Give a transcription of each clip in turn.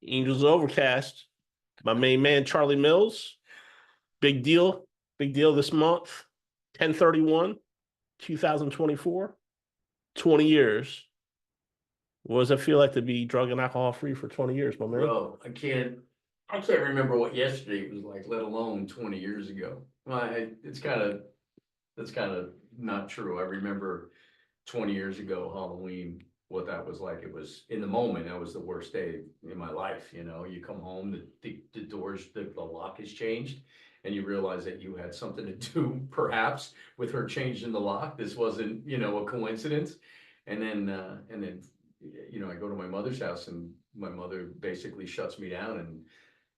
Angels Overcast. My main man, Charlie Mills. Big deal. Big deal this month. 10/31/2024. 20 years. What does it feel like to be drug and alcohol free for 20 years, my man? Bro, I can't remember what yesterday was like, let alone 20 years ago. Well, that's kind of not true. I remember 20 years ago, Halloween, what that was like. It was in the moment, that was the worst day in my life. You know, you come home, the doors, the lock has changed, and you realize that you had something to do, perhaps, with her changing the lock. This wasn't, a coincidence. And then, I go to my mother's house, and my mother basically shuts me down. And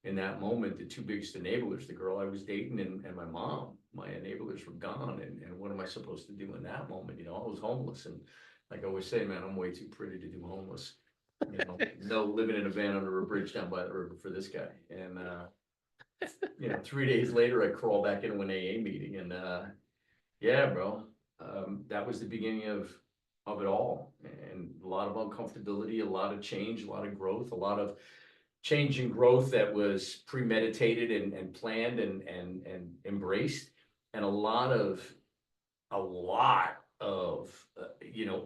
in that moment, the two biggest enablers, the girl I was dating and my mom, my enablers were gone. And what am I supposed to do in that moment? I was homeless. And like I always say, man, I'm way too pretty to do homeless. No living in a van under a bridge down by the river for this guy. And, 3 days later, I crawl back into an AA meeting. And yeah, bro, that was the beginning of it all. And a lot of uncomfortability, a lot of change, a lot of growth, a lot of change and growth that was premeditated and planned and embraced, and a lot of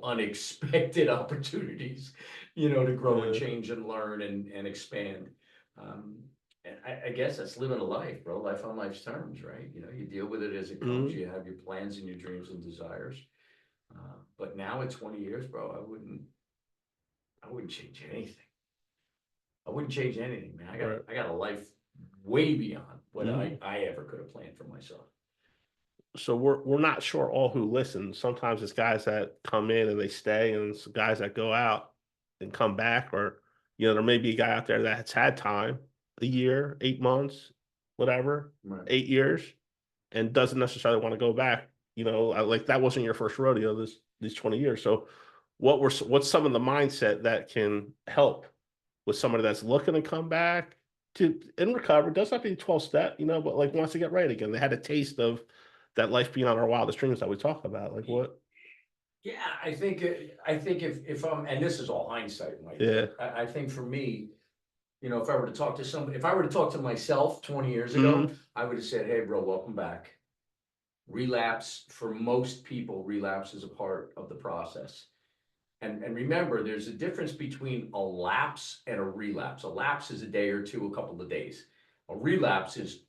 unexpected opportunities, to grow and change and learn and expand. And I guess that's living a life, bro. Life on life's terms, right? You deal with it as it comes. You have your plans and your dreams and desires. But now at 20 years, bro, I wouldn't change anything. I wouldn't change anything, man. I got a life way beyond what I ever could have planned for myself. So we're not sure all who listen. Sometimes it's guys that come in and they stay, and it's guys that go out and come back, or there may be a guy out there that's had time, a year, 8 months, whatever, 8 years, and doesn't necessarily want to go back. Like that wasn't your first rodeo these 20 years. So what's some of the mindset that can help with somebody that's looking to come back in recovery? It doesn't have to be 12-step, but like wants to get right again. They had a taste of that life beyond our wildest dreams that we talk about. Like what? Yeah, I think if I'm, and this is all hindsight, Mike. Yeah. I think for me, if I were to talk to somebody, if I were to talk to myself 20 years ago, I would have said, hey, bro, welcome back. Relapse, for most people, relapse is a part of the process. And remember, there's a difference between a lapse and a relapse. A lapse is a day or two, a couple of days. A relapse is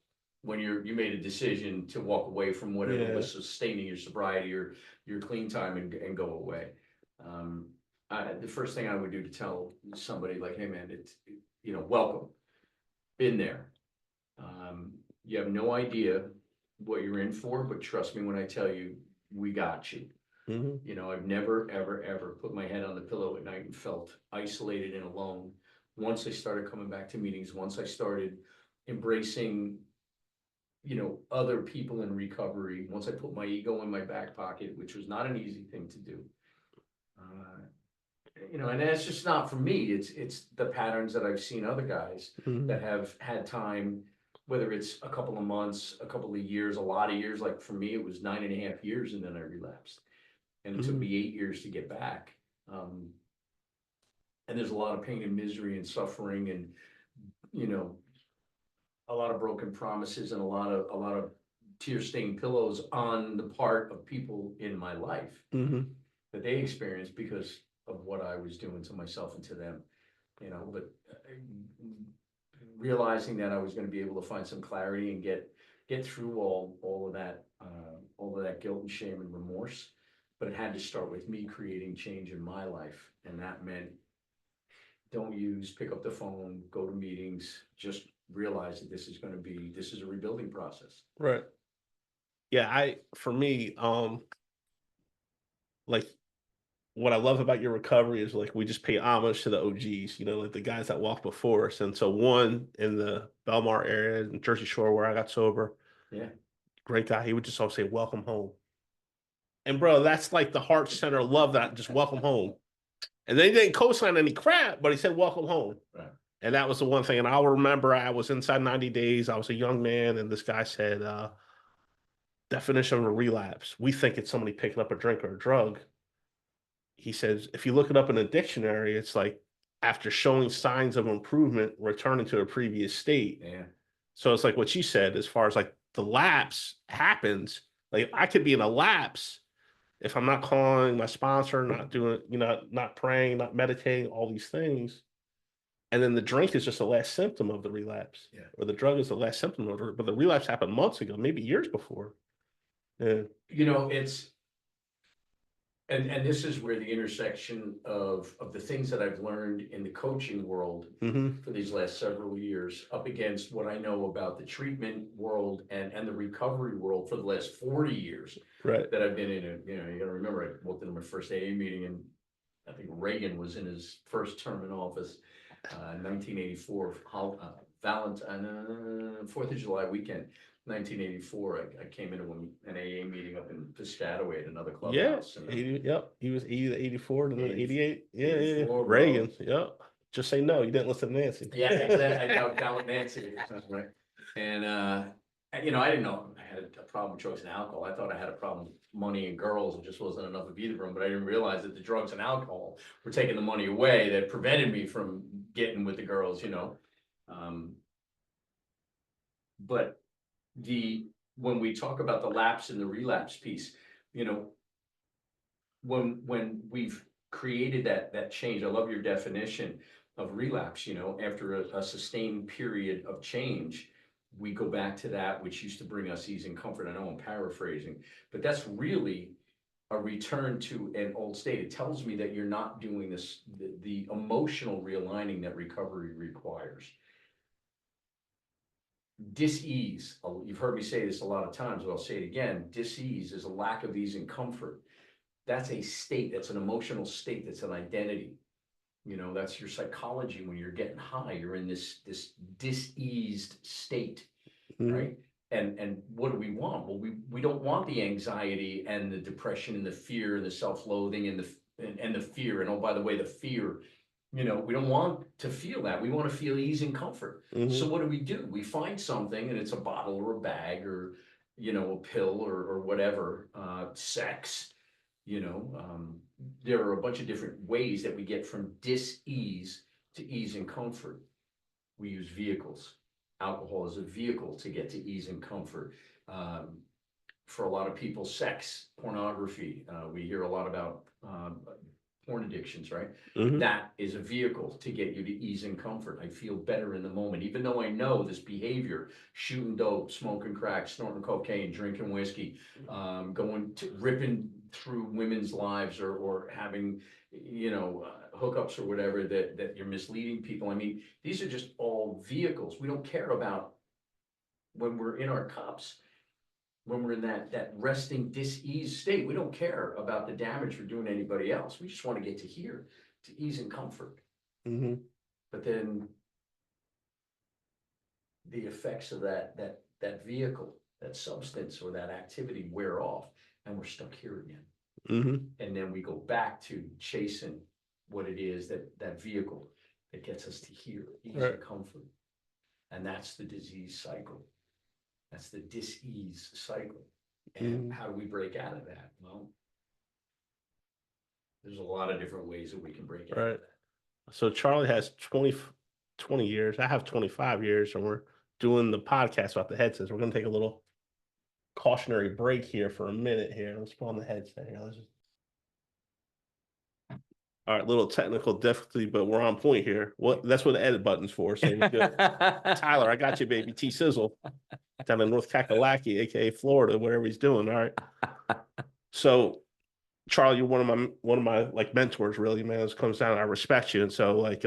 when you made a decision to walk away from whatever was sustaining your sobriety or your clean time and go away. The first thing I would do to tell somebody like, hey man, it's, welcome, been there. You have no idea what you're in for, but trust me when I tell you, we got you. I've never, ever, ever put my head on the pillow at night and felt isolated and alone. Once I started coming back to meetings, once I started embracing, other people in recovery, once I put my ego in my back pocket, which was not an easy thing to do. And that's just not for me. It's the patterns that I've seen other guys that have had time, whether it's a couple of months, a couple of years, a lot of years. Like for me, it was 9.5 years, and then I relapsed. And it took me 8 years to get back. And there's a lot of pain and misery and suffering and, a lot of broken promises and a lot of tear-stained pillows on the part of people in my life that they experienced because of what I was doing to myself and to them, but realizing that I was going to be able to find some clarity and get through all of that guilt and shame and remorse. But it had to start with me creating change in my life. And that meant pick up the phone, go to meetings, just realize that this is a rebuilding process. Right. Yeah, for me, like what I love about your recovery is like we just pay homage to the OGs, like the guys that walked before us. And so one in the Belmar area in Jersey Shore where I got sober. Yeah. Great guy. He would just always say, welcome home. And bro, that's like the heart center of love, that just welcome home. And then he didn't co-sign any crap, but he said, welcome home. Right. And that was the one thing. And I'll remember I was inside 90 days. I was a young man. And this guy said, definition of a relapse. We think it's somebody picking up a drink or a drug. He says, if you look it up in a dictionary, it's like after showing signs of improvement, returning to a previous state. Yeah. So it's like what you said, as far as like the lapse happens, like I could be in a lapse if I'm not calling my sponsor, not doing, not praying, not meditating, all these things. And then the drink is just the last symptom of the relapse, Yeah. or the drug is the last symptom of it. But the relapse happened months ago, maybe years before. Yeah. It's, and this is where the intersection of the things that I've learned in the coaching world Mm-hmm. for these last several years up against what I know about the treatment world and the recovery world for the last 40 years Right. that I've been in it. You gotta remember, I walked into my first AA meeting, and I think Reagan was in his first term in office, 1984, Valentine, 4th of July weekend. 1984, I came into an AA meeting up in Piscataway at another Yeah. clubhouse. And 80, yep. He was 80 to 84, and then 80 88. Yeah, yeah, yeah. 84, bro. Reagan. Yep. Just say no. You didn't listen to Nancy. Yeah, exactly. I down with Nancy, right? And I didn't know I had a problem with drugs and alcohol. I thought I had a problem with money and girls. It just wasn't enough of either of them. But I didn't realize that the drugs and alcohol were taking the money away that prevented me from getting with the girls. But when we talk about the lapse and the relapse piece, when we've created that change, I love your definition of relapse. After a sustained period of change, we go back to that which used to bring us ease and comfort. I know I'm paraphrasing, but that's really a return to an old state. It tells me that you're not doing this, the emotional realigning that recovery requires. Dis-ease, you've heard me say this a lot of times, but I'll say it again. Dis-ease is a lack of ease and comfort. That's a state, that's an emotional state, that's an identity. That's your psychology. When you're getting high, you're in this diseased state, right? And what do we want? Well, we don't want the anxiety and the depression and the fear and the self-loathing and the fear. And oh, by the way, the fear, we don't want to feel that. We want to feel ease and comfort. So what do? We find something, and it's a bottle or a bag or, a pill or whatever, sex. There are a bunch of different ways that we get from dis-ease to ease and comfort. We use vehicles. Alcohol is a vehicle to get to ease and comfort. For a lot of people, sex, pornography. We hear a lot about porn addictions, right? That is a vehicle to get you to ease and comfort. I feel better in the moment, even though I know this behavior, shooting dope, smoking crack, snorting cocaine, drinking whiskey, ripping through women's lives or having, hookups or whatever that you're misleading people. I mean, these are just all vehicles. We don't care about when we're in our cups. When we're in that resting dis-ease state, we don't care about the damage we're doing to anybody else. We just want to get to here, to ease and comfort. But then the effects of that vehicle, that substance or that activity wear off, and we're stuck here again. And then we go back to chasing what it is, that vehicle that gets us to here, ease and comfort. And that's the disease cycle. That's the dis-ease cycle. And how do we break out of that? Well, there's a lot of different ways that we can break out of that. So Charlie has 20 years. I have 25 years, and we're doing the podcast about the headsets. We're going to take a little cautionary break here for a minute here. Let's put on the headset here. All right, little technical difficulty, but we're on point here. That's what the edit button's for. So we're good. Tyler, I got you, baby. T Sizzle down in North Kakalaki, aka Florida, whatever he's doing. All right. So, Charlie, you're one of my like mentors, really, man. This comes down. I respect you, and so like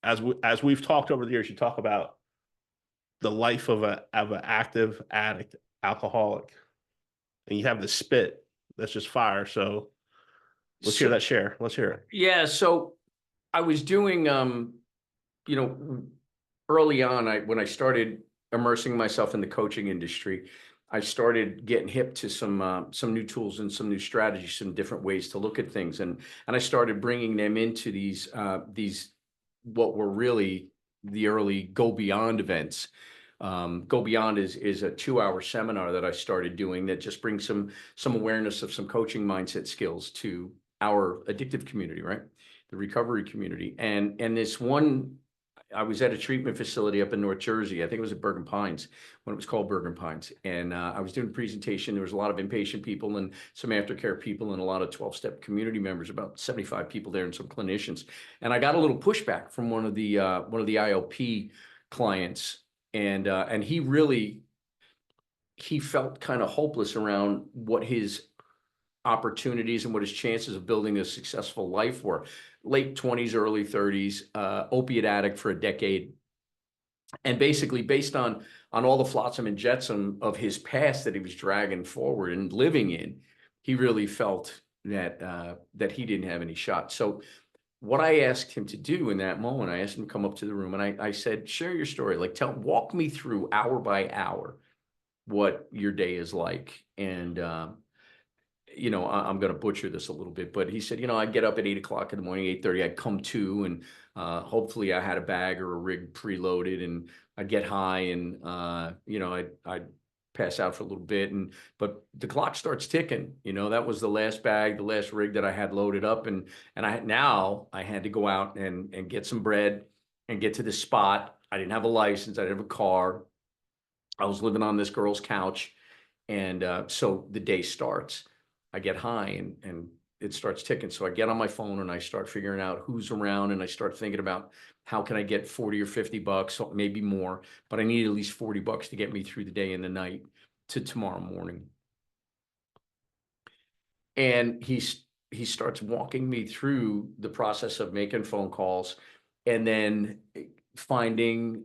as we've talked over the years, you talk about the life of an active addict, alcoholic, and you have the spit that's just fire. So. Let's hear that share. Let's hear it. Yeah. So I was doing, early on, when I started immersing myself in the coaching industry, I started getting hip to some new tools and some new strategies, some different ways to look at things. And I started bringing them into these what were really the early Go Beyond events. Go Beyond is a 2-hour seminar that I started doing that just brings some awareness of some coaching mindset skills to our addictive community, right? The recovery community. And this one, I was at a treatment facility up in North Jersey. I think it was at Bergen Pines when it was called Bergen Pines. And I was doing a presentation. There was a lot of inpatient people and some aftercare people and a lot of 12-step community members, about 75 people there and some clinicians. And I got a little pushback from one of the IOP clients. And he felt kind of hopeless around what his opportunities and what his chances of building a successful life were. Late 20s, early 30s, opiate addict for a decade. And basically based on all the flotsam and jetsam of his past that he was dragging forward and living in, he really felt that he didn't have any shot. So what I asked him to do in that moment, I asked him to come up to the room and I said, share your story. Like walk me through hour by hour what your day is like. And I'm going to butcher this a little bit, but he said, I'd get up at 8 o'clock in the morning, 8:30, I'd come to, and hopefully I had a bag or a rig preloaded, and I'd get high and, I'd pass out for a little bit. But the clock starts ticking, that was the last bag, the last rig that I had loaded up. And I had to go out and get some bread and get to this spot. I didn't have a license. I didn't have a car. I was living on this girl's couch. And so the day starts. I get high and it starts ticking. So I get on my phone and I start figuring out who's around, and I start thinking about how can I get 40 or 50 bucks, maybe more, but I need at least 40 bucks to get me through the day and the night to tomorrow morning. And he starts walking me through the process of making phone calls and then finding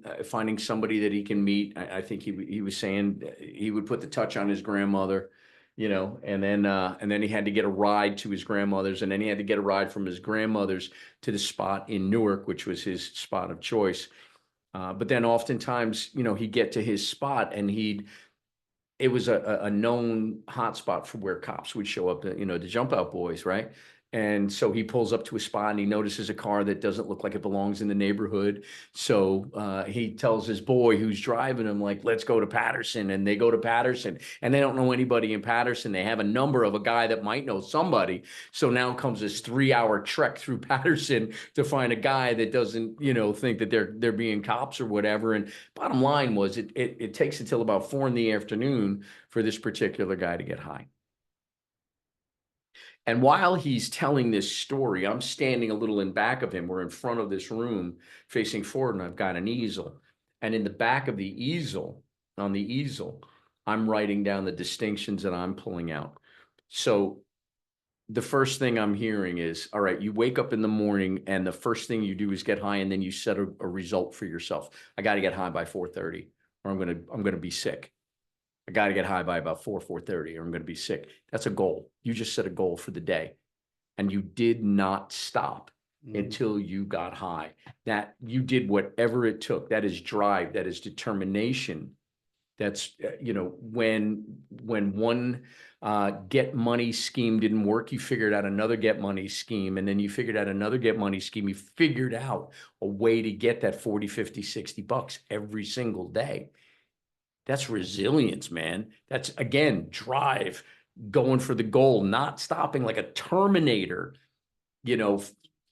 somebody that he can meet. I think he was saying he would put the touch on his grandmother, and then he had to get a ride to his grandmother's, and then he had to get a ride from his grandmother's to the spot in Newark, which was his spot of choice. But then oftentimes, he'd get to his spot and it was a known hotspot for where cops would show up, the jump out boys, right? And so he pulls up to a spot and he notices a car that doesn't look like it belongs in the neighborhood. So he tells his boy who's driving him, like, let's go to Patterson. And they go to Patterson and they don't know anybody in Patterson. They have a number of a guy that might know somebody. So now comes this 3-hour trek through Patterson to find a guy that doesn't, think that they're being cops or whatever. And bottom line was it takes until about 4 PM for this particular guy to get high. And while he's telling this story, I'm standing a little in back of him. We're in front of this room facing forward, and I've got an easel. And in the back of the easel, on the easel, I'm writing down the distinctions that I'm pulling out. So the first thing I'm hearing is, all right, you wake up in the morning and the first thing you do is get high, and then you set a result for yourself. I got to get high by 4:30 or I'm going to be sick. I got to get high by about 4:30 or I'm going to be sick. That's a goal. You just set a goal for the day and you did not stop until you got high. That you did whatever it took. That is drive. That is determination. That's, when one get money scheme didn't work, you figured out another get money scheme, and then you figured out another get money scheme. You figured out a way to get that 40, 50, 60 bucks every single day. That's resilience, man. That's, again, drive, going for the goal, not stopping like a Terminator,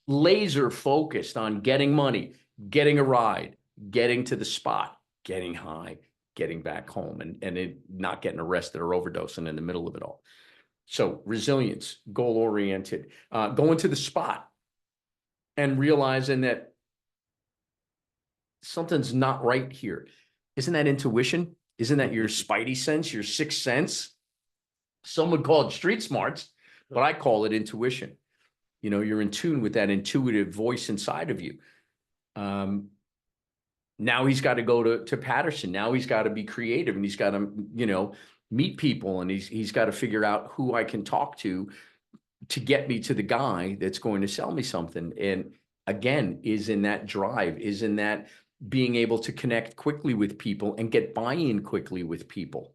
laser focused on getting money, getting a ride, getting to the spot, getting high, getting back home, and not getting arrested or overdosing in the middle of it all. So resilience, goal-oriented, going to the spot and realizing that something's not right here. Isn't that intuition? Isn't that your spidey sense, your sixth sense? Some would call it street smarts, but I call it intuition. You're in tune with that intuitive voice inside of you. Now he's got to go to Patterson. Now he's got to be creative, and he's got to, meet people, and he's got to figure out who I can talk to get me to the guy that's going to sell me something. And again, is in that drive, is in that being able to connect quickly with people and get buy-in quickly with people.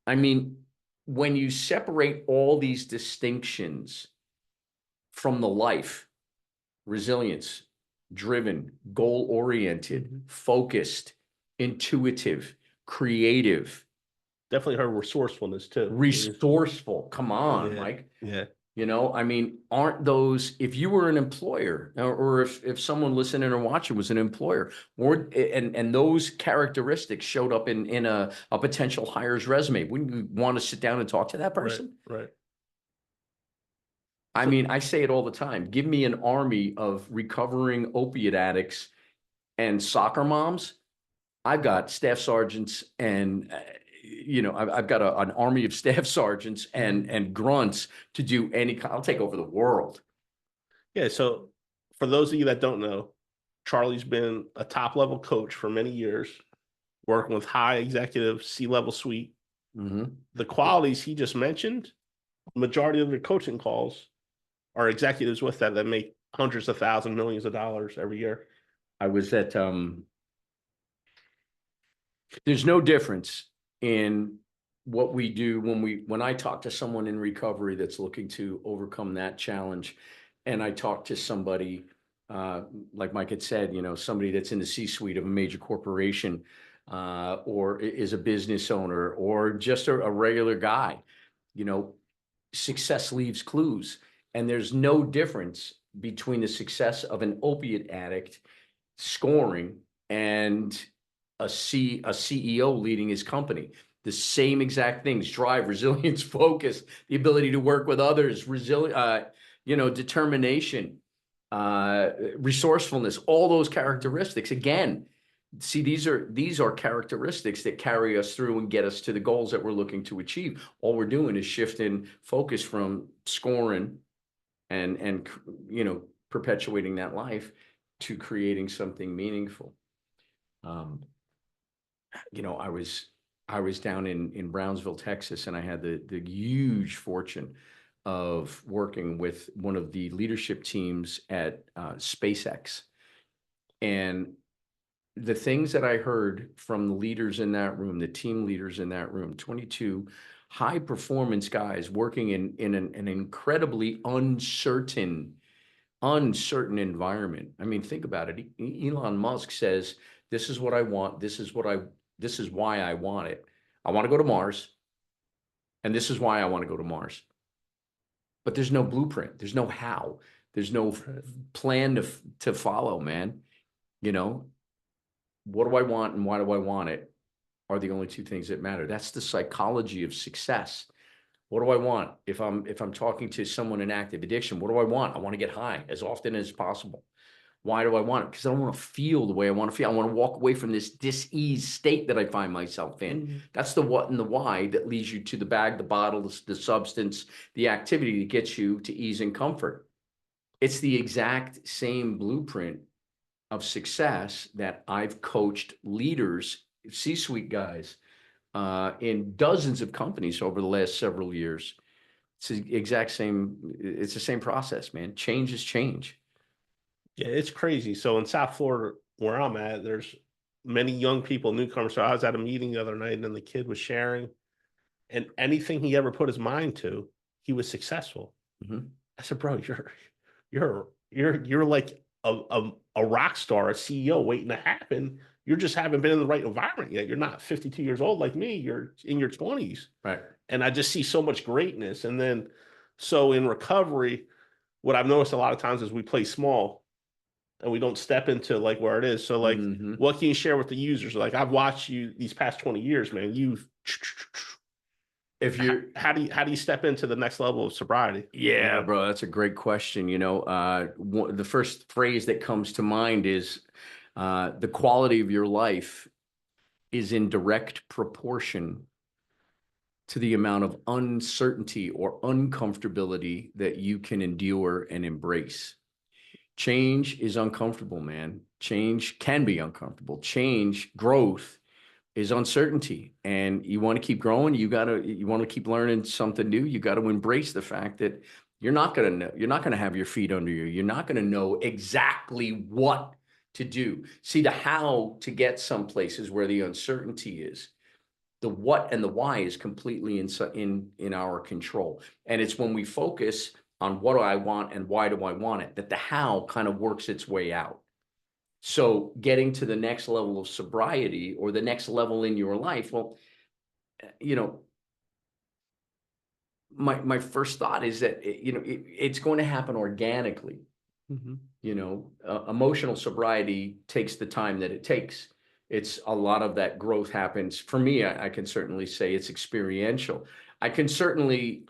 I mean, when you separate all these distinctions from the life, resilience, driven, goal-oriented, focused, intuitive, creative. Definitely her resourceful. Come on, yeah. Mike. Yeah. You know, I mean, aren't those, if you were an employer, or if someone listening or watching was an employer, or and those characteristics showed up in a potential hires resume, wouldn't you want to sit down and talk to that Right, person? right. I So mean, I say it all the time. Give me an army of recovering opiate addicts and soccer moms. I've got staff sergeants and I've got an army of staff sergeants and grunts to do any. I'll take over the world. yeah, so for those of you that don't know, Charlie's been a top level coach for many years, working with high executive C-level suite. Mm-hmm. The qualities he just mentioned, majority of their coaching calls are executives with that make hundreds of thousands, millions of dollars every year. I was at there's no difference in what we do when I talk to someone in recovery that's looking to overcome that challenge, and I talk to somebody like Mike had said, somebody that's in the C-suite of a major corporation, or is a business owner, or just a regular guy. you know Success leaves clues, and there's no difference between the success of an opiate addict scoring and a CEO leading his company. The same exact things: drive, resilience, focus, the ability to work with others, determination, resourcefulness, all those characteristics. Again, see, these are characteristics that carry us through and get us to the goals that we're looking to achieve. All we're doing is shifting focus from scoring and perpetuating that life to creating something meaningful. Um, I was down in Brownsville, Texas, and I had the huge fortune of working with one of the leadership teams at SpaceX. And the things that I heard from the leaders in that room, the team leaders in that room, 22 high performance guys working in an incredibly uncertain environment. I mean, think about it. Elon Musk says, "This is what I want. This is why I want it. I want to go to Mars, and this is why I want to go to Mars." But there's no blueprint. There's no how. There's no plan to follow, man. You know, what do I want and why do I want it are the only two things that matter. That's the psychology of success. What do I want? If I'm talking to someone in active addiction, what do I want? I want to get high as often as possible. Why do I want it? Because I don't want to feel the way I want to feel. I want to walk away from this dis-ease state that I find myself in. Mm-hmm. That's the what and the why that leads you to the bag, the bottle, the substance, the activity that gets you to ease and comfort. It's the exact same blueprint of success that I've coached leaders, C-suite guys, in dozens of companies over the last several years. It's the exact same. It's the same process, man. Change is change. Yeah, it's crazy. So in South Florida, where I'm at, there's many young people, newcomers. So I was at a meeting the other night, and the kid was sharing, and anything he ever put his mind to, he was successful. Mhm. I said, bro, you're like a rock star, a CEO waiting to happen. You just haven't been in the right environment yet. You're not 52 years old like me. You're in your 20s. Right. And I just see so much greatness. And then, so in recovery, what I've noticed a lot of times is we play small and we don't step into like where it is. So like, Mhm. what can you share with the users? Like I've watched you these past 20 years, man. If you're, How do you step into the next level of sobriety? yeah, bro, that's a great question. The first phrase that comes to mind is the quality of your life is in direct proportion to the amount of uncertainty or uncomfortability that you can endure and embrace. Change is uncomfortable, man. Change can be uncomfortable. Growth is uncertainty. And you want to keep growing, you want to keep learning something new. You got to embrace the fact that you're not going to have your feet under you. You're not going to know exactly what to do. See, the how to get some places where the uncertainty is. The what and the why is completely in our control. And it's when we focus on what do I want and why do I want it, that the how kind of works its way out. So getting to the next level of sobriety or the next level in your life, well, you know, my first thought is that, it's going to happen organically. Mhm. Emotional sobriety takes the time that it takes. It's a lot of that growth happens. For me, I can certainly say it's experiential. I can certainly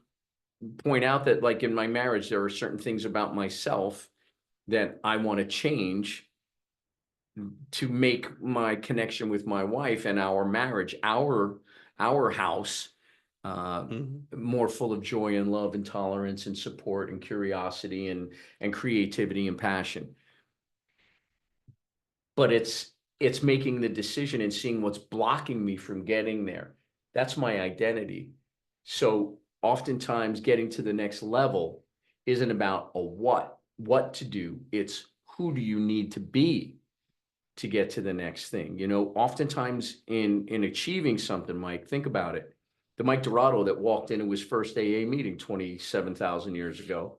point out that, like in my marriage, there are certain things about myself that I want to change to make my connection with my wife and our marriage, our house, uh, Mhm. more full of joy and love and tolerance and support and curiosity and creativity and passion. But it's making the decision and seeing what's blocking me from getting there. That's my identity. So oftentimes getting to the next level isn't about a what to do. It's who do you need to be to get to the next thing. Oftentimes in achieving something, Mike, think about it. The Mike Dorato that walked into his first AA meeting 27,000 years ago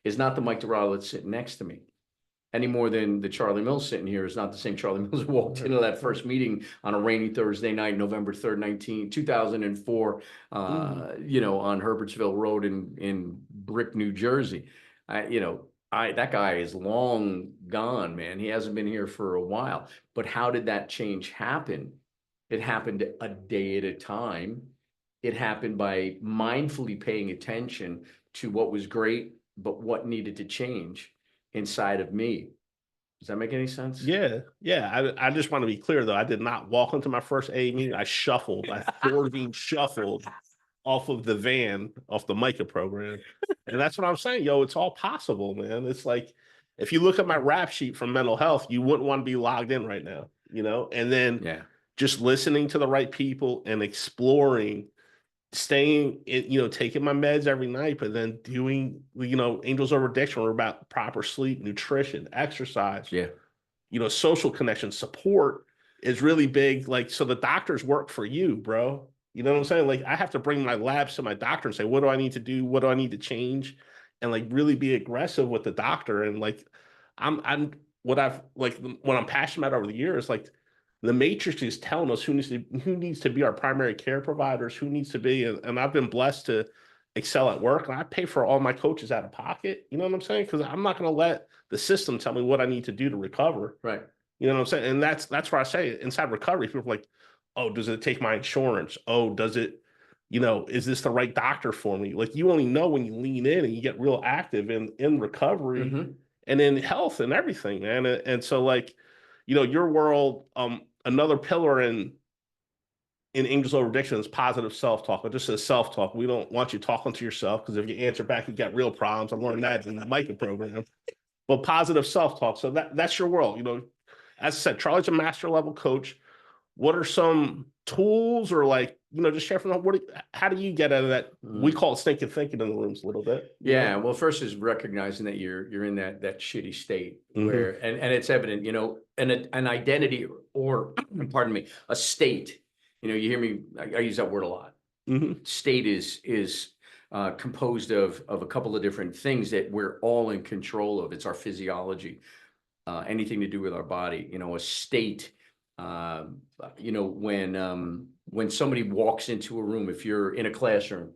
is not the Mike Dorato that's sitting next to me, any more than the Charlie Mills sitting here is not the same Charlie Mills who walked Right, into that right. first meeting on a rainy Thursday night, November 3rd, 2004, Mhm. on Herbertsville Road in Brick, New Jersey. That guy is long gone, man. He hasn't been here for a while. But how did that change happen? It happened a day at a time. It happened by mindfully paying attention to what was great, but what needed to change inside of me. Does that make any sense? Yeah, yeah. I just want to be clear though. I did not walk into my first A meeting. I shuffled. I 4D shuffled off of the van, off the MICA program. And that's what I'm saying. Yo, it's all possible, man. It's like if you look at my rap sheet from mental health, you wouldn't want to be logged in right now, And then Yeah. just listening to the right people and exploring, staying in, taking my meds every night, but then doing, Angels Over Addiction were about proper sleep, nutrition, exercise, Yeah. social connection, support is really big. Like, so the doctors work for you, bro. You know what I'm saying? Like, I have to bring my labs to my doctor and say, what do I need to do? What do I need to change? And like really be aggressive with the doctor. And like, I'm what I'm passionate about over the years, like the matrix is telling us who needs to be our primary care providers, who needs to be, and I've been blessed to excel at work, and I pay for all my coaches out of pocket. You know what I'm saying? Because I'm not going to let the system tell me what I need to do to recover. Right. You know what I'm saying? And that's where I say inside recovery, people are like, oh, does it take my insurance? Oh, does it, is this the right doctor for me? Like you only know when you lean in and you get real active in recovery Mm-hmm. and in health and everything, man. And so like, your world, another pillar in Angels Over Addiction is positive self-talk. It just says self-talk. We don't want you talking to yourself because if you answer back, you got real problems. I learned that in the MICA program. But positive self-talk. So that's your world. As I said, Charlie's a master level coach. What are some tools or like, just share from how do you get out of that? We Mm. call it stinking thinking in the rooms a little bit. Yeah. Well, first is recognizing that you're in that shitty state Hmm. where, and it's evident, an identity or pardon me, a state. You hear me. I use that word a lot. Hmm. State is composed of a couple of different things that we're all in control of. It's our physiology, anything to do with our body. A state. When somebody walks into a room, if you're in a classroom,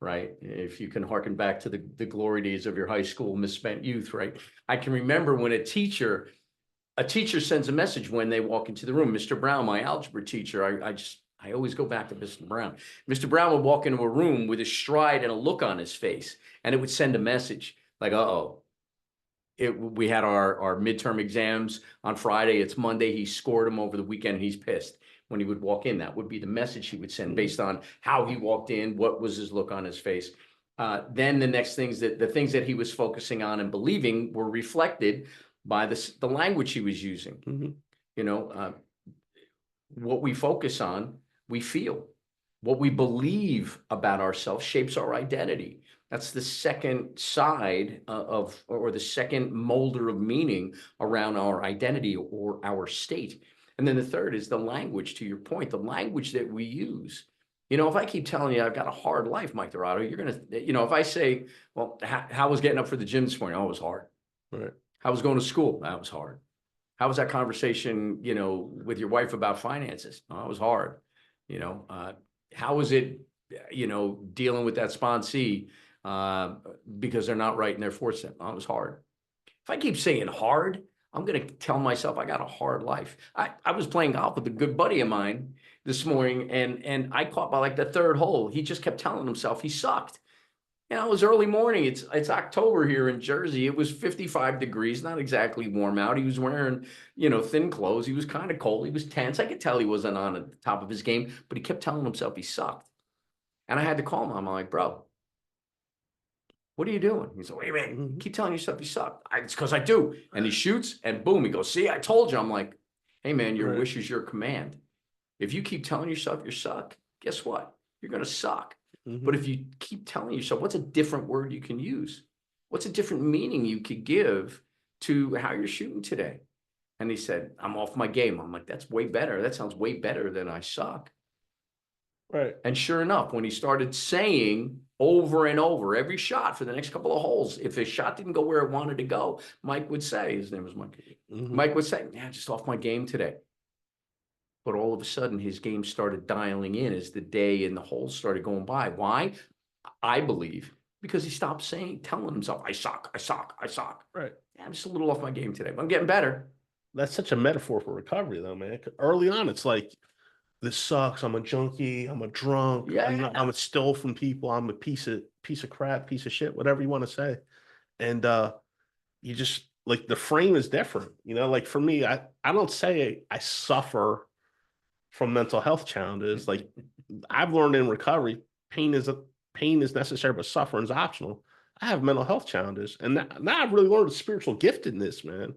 right? If you can harken back to the glory days of your high school misspent youth, right? I can remember when a teacher sends a message when they walk into the room. Mr. Brown, my algebra teacher, I always go back to Mr. Brown. Mr. Brown would walk into a room with a stride and a look on his face, and it would send a message like, uh-oh. We had our midterm exams on Friday. It's Monday. He scored them over the weekend, and he's pissed when he would walk in. That would be the message he would send based on how he walked in, what was his look on his face. Then the next things the things that he was focusing on and believing were reflected by the language he was using. Hmm. You know, uh, what we focus on, we feel. What we believe about ourselves shapes our identity. That's the second side or the second molder of meaning around our identity or our state. And then the third is the language, to your point, the language that we use. If I keep telling you I've got a hard life, Mike Dorato, you're going to, if I say, well, how was getting up for the gym this morning? Oh, it was hard. Right. How was going to school? That was hard. How was that conversation, with your wife about finances? Oh, it was hard. You know, how was it dealing with that sponsee, because they're not right in their fourth step. Oh, it was hard. If I keep saying hard, I'm going to tell myself I got a hard life. I was playing golf with a good buddy of mine this morning, and I caught by like the third hole. He just kept telling himself he sucked. It was early morning. It's October here in Jersey. It was 55 degrees, not exactly warm out. He was wearing, thin clothes. He was kind of cold. He was tense. I could tell he wasn't on the top of his game, but he kept telling himself he sucked. And I had to call him. I'm like, bro, what are you doing? He's like, wait a minute, you keep telling yourself you suck. It's because I do. And he shoots and boom, he goes, see, I told you. I'm like, hey man, your wish is your command. If you keep telling yourself you suck, guess what? You're going to suck. But if you keep telling yourself, what's a different word you can use? What's a different meaning you could give to how you're shooting today? And he said, I'm off my game. I'm like, that's way better. That sounds way better than I suck. Right. And sure enough, when he started saying over and over every shot for the next couple of holes, if his shot didn't go where it wanted to go, Mike would say, his name was Mike. Mike would say, yeah, just off my game today. But all of a sudden, his game started dialing in as the day and the holes started going by. Why? I believe because he stopped telling himself, I suck, I suck, I suck. Right. Yeah, I'm just a little off my game today, but I'm getting better. That's such a metaphor for recovery, though, man. Early on, it's like, this sucks. I'm a junkie. I'm a drunk. Yeah. I'm a steal from people. I'm a piece of crap, piece of shit, whatever you want to say. And you just like the frame is different. Like for me, I don't say I suffer from mental health challenges. Like I've learned in recovery, pain is necessary, but suffering is optional. I have mental health challenges, and now I've really learned spiritual giftedness, man.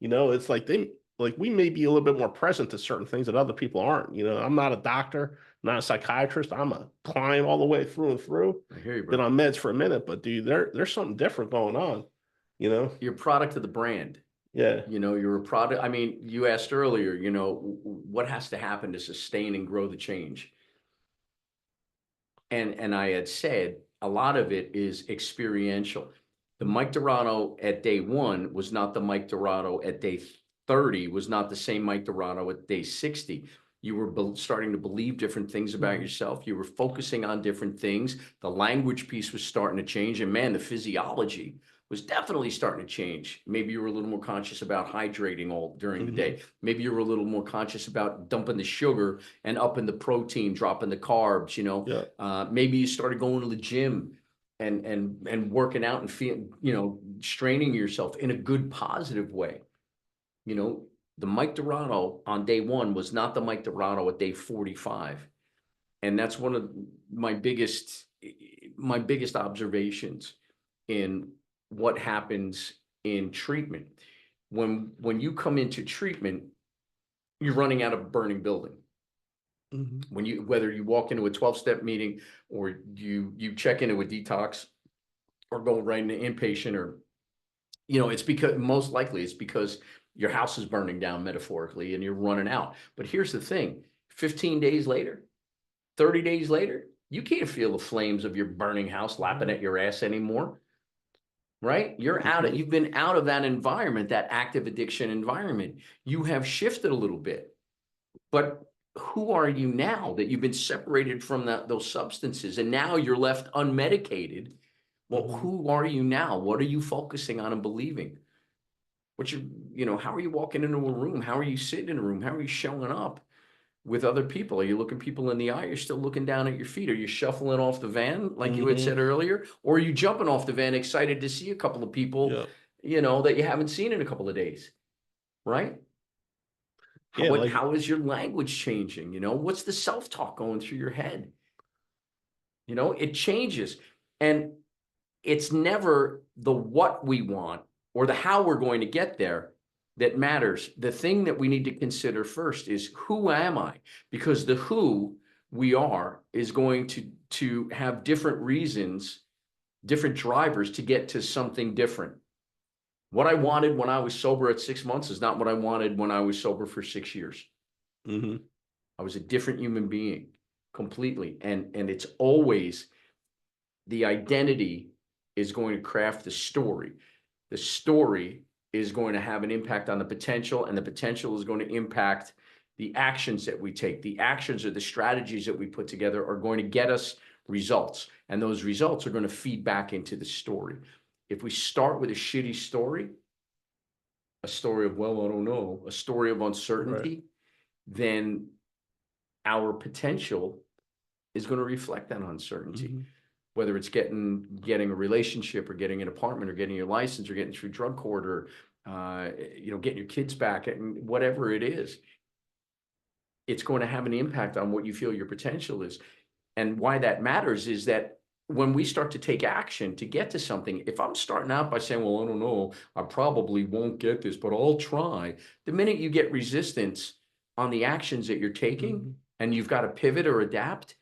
It's like we may be a little bit more present to certain things that other people aren't. I'm not a doctor, not a psychiatrist. I'm a client all the way through and through. I hear you, bro. Been on meds for a minute, but dude, there's something different going on. You're a product of the brand. Yeah. You're a product. I mean, you asked earlier, what has to happen to sustain and grow the change? And I had said a lot of it is experiential. The Mike Dorato at day 1 was not the Mike Dorato at day 30, was not the same Mike Dorato at day 60. You were starting to believe different things about yourself. You were focusing on different things. The language piece was starting to change. And man, the physiology was definitely starting to change. Maybe you were a little more conscious about hydrating all during the day. Maybe you were a little more conscious about dumping the sugar and upping the protein, dropping the carbs, maybe you started going to the gym and working out and feeling, straining yourself in a good, positive way. The Mike Dorato on day 1 was not the Mike Dorato at day 45. And that's one of my biggest observations in what happens in treatment. When you come into treatment, you're running out of a burning building. Whether you walk into a 12-step meeting or you check into a detox or go right into inpatient, or it's because most likely it's because your house is burning down metaphorically and you're running out. But here's the thing, 15 days later, 30 days later, you can't feel the flames of your burning house lapping at your ass anymore. Right? You've been out of that environment, that active addiction environment. You have shifted a little bit, but who are you now that you've been separated from those substances and now you're left unmedicated? Well, who are you now? What are you focusing on and believing? How are you walking into a room? How are you sitting in a room? How are you showing up with other people? Are you looking people in the eye? You're still looking down at your feet. Are you shuffling off the van like you had said earlier? Or are you jumping off the van excited to see a couple of people, that you haven't seen in a couple of days? Right? How is your language changing? What's the self-talk going through your head? It changes. And it's never the what we want or the how we're going to get there that matters. The thing that we need to consider first is, who am I? Because the who we are is going to have different reasons, different drivers to get to something different. What I wanted when I was sober at 6 months is not what I wanted when I was sober for 6 years. I was a different human being completely. And it's always the identity is going to craft the story. The story is going to have an impact on the potential, and the potential is going to impact the actions that we take. The actions or the strategies that we put together are going to get us results. And those results are going to feed back into the story. If we start with a shitty story, a story of, well, I don't know, a story of Right. uncertainty, then our potential is going to reflect that uncertainty. Mm-hmm. Whether it's getting a relationship, or getting an apartment, or getting your license, or getting through drug court, or getting your kids back, and whatever it is, it's going to have an impact on what you feel your potential is. And why that matters is that when we start to take action to get to something, if I'm starting out by saying, well, I don't know, I probably won't get this, but I'll try. The minute you get resistance on the actions that you're taking, Mm-hmm. and you've got to pivot or adapt,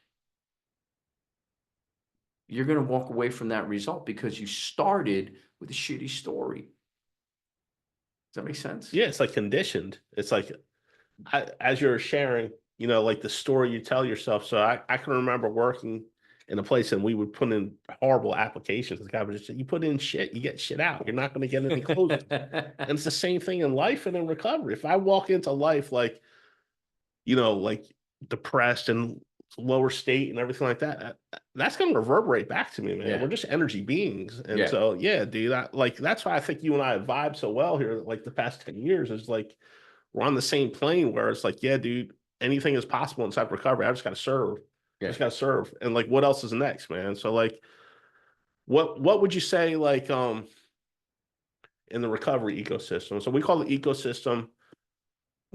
you're going to walk away from that result because you started with a shitty story. Does that make sense? Yeah, it's like conditioned. It's like as you're sharing, like the story you tell yourself. So I can remember working in a place and we would put in horrible applications. The guy would just say, you put in shit, you get shit out. You're not going to get any closing. And it's the same thing in life and in recovery. If I walk into life like, like depressed and lower state and everything like that, that's going to reverberate back to me, man. Yeah. We're just energy beings. And Yeah. so, yeah, dude, that's why I think you and I have vibed so well here, like the past 10 years is like, we're on the same plane where it's like, yeah, dude, anything is possible inside recovery. I just got to serve. I Yeah. just got to serve. And like, what else is next, man? So like, what would you say, like, in the recovery ecosystem? So we call the ecosystem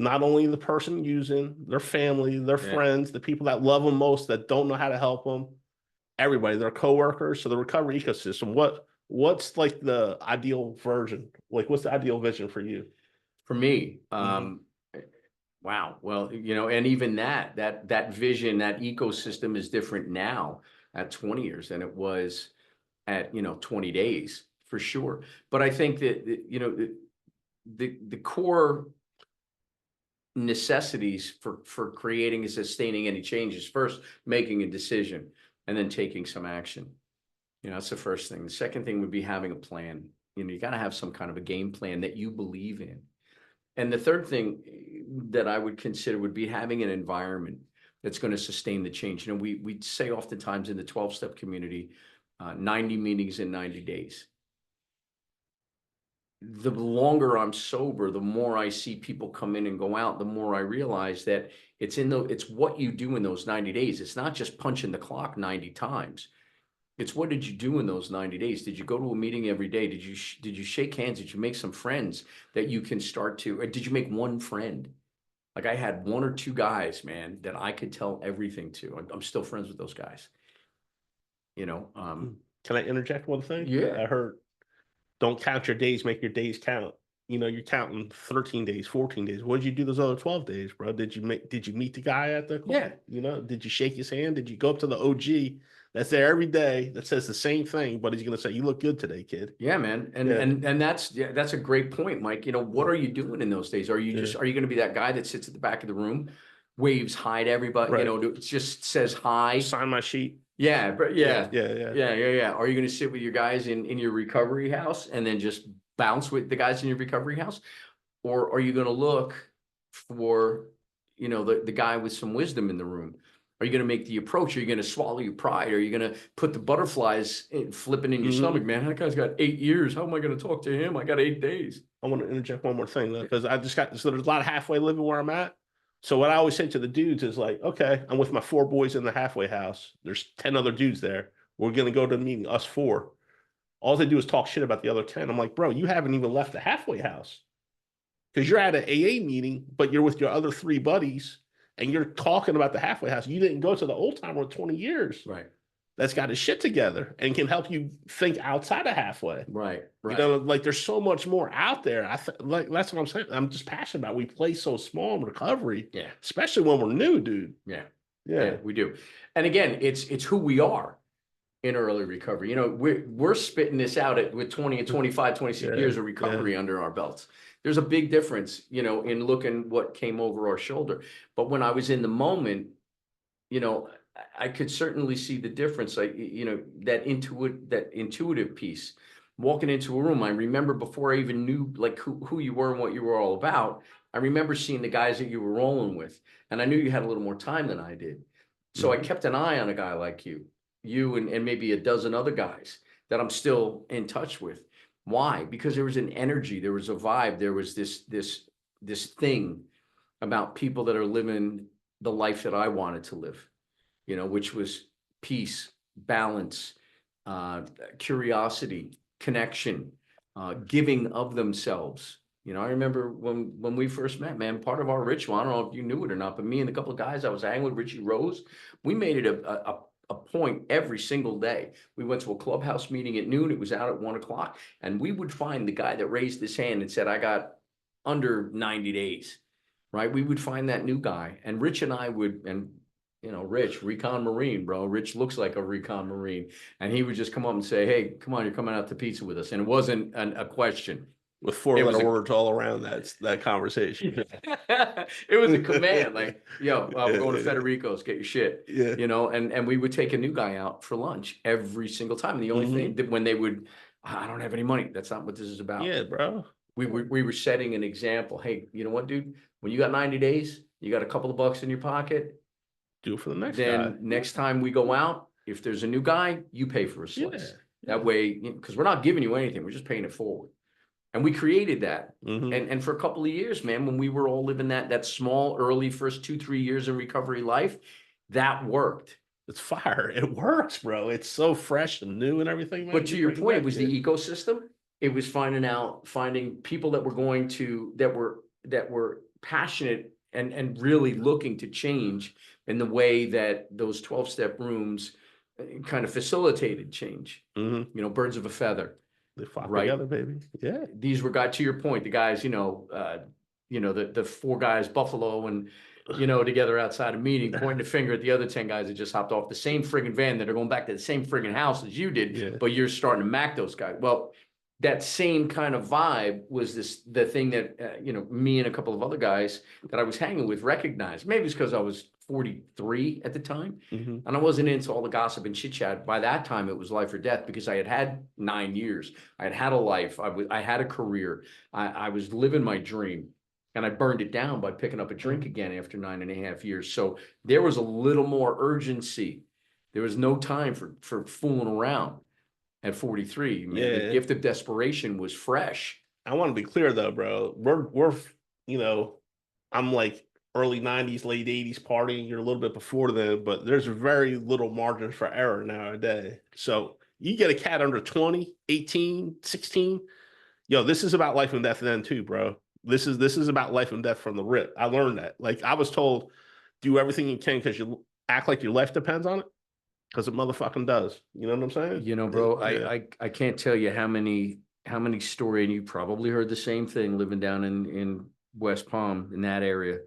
not only the person using, their family, their Yeah. friends, the people that love them most, that don't know how to help them, everybody, their coworkers. So the recovery ecosystem, what's like the ideal version? Like, what's the ideal vision for you? For me, Mm-hmm. wow. Well, and even that vision, that ecosystem is different now at 20 years than it was at, 20 days, for sure. But I think that, the core necessities for creating and sustaining any changes, first making a decision, and then taking some action. That's the first thing. The second thing would be having a plan. You got to have some kind of a game plan that you believe in. And the third thing that I would consider would be having an environment that's going to sustain the change. We say oftentimes in the 12-step community, 90 meetings in 90 days. The longer I'm sober, the more I see people come in and go out, the more I realize that it's what you do in those 90 days. It's not just punching the clock 90 times. It's what did you do in those 90 days? Did you go to a meeting every day? Did you shake hands? Did you make some friends that you can start to, or did you make one friend? Like I had one or two guys, man, that I could tell everything to. I'm still friends with those guys. Can I interject one thing? Yeah. I heard, don't count your days, make your days count. You're counting 13 days, 14 days. What did you do those other 12 days, bro? Did you meet the guy at the Yeah. Did you shake his hand? Did you go up to the OG that's there every day that says the same thing, but he's gonna say, you look good today, kid? Yeah, man. And Yeah. that's a great point, Mike. What are you doing in those days? Are you going to be that guy that sits at the back of the room, waves hi to everybody, Right. just says hi? Sign my sheet. Yeah, but yeah. Yeah. Are you going to sit with your guys in your recovery house and then just bounce with the guys in your recovery house? Or are you going to look for, the guy with some wisdom in the room? Are you going to make the approach? Are you going to swallow your pride? Are you going to put the butterflies flipping in your stomach? Man, that guy's got 8 years. How am I going to talk to him? I got 8 days. I want to interject one more thing though, because so there's a lot of halfway living where I'm at. So what I always say to the dudes is like, okay, I'm with my 4 boys in the halfway house. There's 10 other dudes there. We're gonna go to the meeting, us 4. All they do is talk shit about the other 10. I'm like, bro, you haven't even left the halfway house because you're at an AA meeting, but you're with your other 3 buddies and you're talking about the halfway house. You didn't go to the old timer with 20 years. Right. That's got his shit together and can help you think outside of halfway. Right. Like there's so much more out there. Like that's what I'm saying. I'm just passionate about. We play so small in recovery, Yeah. especially when we're new, dude. Yeah, we do. And again, it's who we are in early recovery. We're spitting this out with 20 and 25, 26 years of recovery under our belts. There's a big difference, in looking what came over our shoulder. But when I was in the moment, I could certainly see the difference. Like, that intuitive piece. Walking into a room, I remember before I even knew like who you were and what you were all about, I remember seeing the guys that you were rolling with. And I knew you had a little more time than I did. So I kept an eye on a guy like you. you and maybe a dozen other guys that I'm still in touch with. Why? Because there was an energy, there was a vibe, there was this thing about people that are living the life that I wanted to live, which was peace, balance, uh, curiosity, connection, giving of themselves. I remember when we first met, man, part of our ritual, I don't know if you knew it or not, but me and a couple of guys I was hanging with, Richie Rose, we made it a point every single day. We went to a clubhouse meeting at noon. It was out at 1 o'clock. And we would find the guy that raised his hand and said, I got under 90 days, right? We would find that new guy. And Rich and I would, and Rich, Recon Marine, bro. Rich looks like a Recon Marine. And he would just come up and say, hey, come on, you're coming out to pizza with us. And it wasn't a question. With four-letter words all around that conversation. It was a command, like, yo, we're going to Federico's, get your shit. Yeah. And we would take a new guy out for lunch every single time. And the only thing that when they would, I don't have any money. That's not what this is about. Yeah, bro. We were setting an example. Hey, you know what, dude? When you got 90 days, you got a couple of bucks in your pocket. Do it for the next guy. Then next time we go out, if there's a new guy, you pay for a slice. That way, because we're not giving you anything, we're just paying it forward. And we created that. And for a couple of years, man, when we were all living that small, early first 2-3 years in recovery life, that worked. It's fire. It works, bro. It's so fresh and new and everything. Man. But to your point, it was the ecosystem. It was finding people that were going to, that were passionate and really looking to change in the way that those 12-step rooms kind of facilitated change. Birds of a feather. They flock together, baby. Yeah. These were guys, to your point, the guys, the 4 guys, Buffalo and, together outside a meeting, pointing a finger at the other 10 guys that just hopped off the same friggin' van that are going back to the same friggin' house as you did, but you're starting to mac those guys. Well, that same kind of vibe was the thing that, me and a couple of other guys that I was hanging with recognized. Maybe it's because I was 43 at the time. And I wasn't into all the gossip and chit chat. By that time, it was life or death because I had 9 years. I had a life. I had a career. I was living my dream. And I burned it down by picking up a drink again after 9.5 years. So there was a little more urgency. There was no time for fooling around at 43. Man, the gift of desperation was fresh. I want to be clear though, bro. We're I'm like early 90s, late 80s partying. You're a little bit before then, but there's very little margin for error nowadays. So you get a cat under 20, 18, 16. Yo, this is about life and death then too, bro. This is about life and death from the rip. I learned that. Like I was told, do everything you can because you act like your life depends on it. Because it motherfucking does. You know what I'm saying? Bro, I can't tell you how many stories, and you probably heard the same thing living down in West Palm in that area.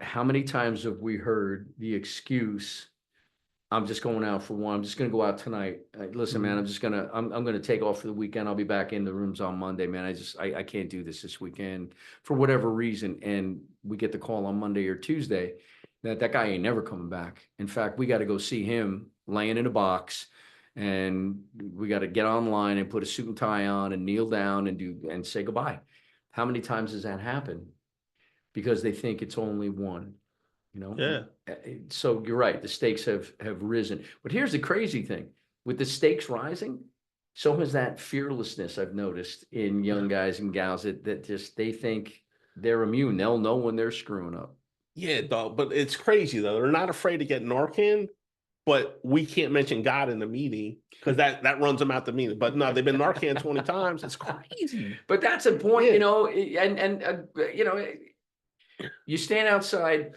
How many times have we heard the excuse, I'm just going out for one, I'm just gonna go out tonight. Listen, man, I'm gonna take off for the weekend. I'll be back in the rooms on Monday, man. I can't do this weekend for whatever reason. And we get the call on Monday or Tuesday that guy ain't never coming back. In fact, we got to go see him laying in a box, and we got to get online and put a suit and tie on and kneel down and say goodbye. How many times has that happened? Because they think it's only one, Yeah. So you're right. The stakes have risen. But here's the crazy thing: with the stakes rising, so has that fearlessness I've noticed in young guys and gals that just they think they're immune. They'll know when they're screwing up. Yeah, dog. But it's crazy though. They're not afraid to get Narcan, but we can't mention God in the meeting because that runs them out the meeting. But no, they've been Narcan 20 times. It's crazy. But that's a point, you stand outside.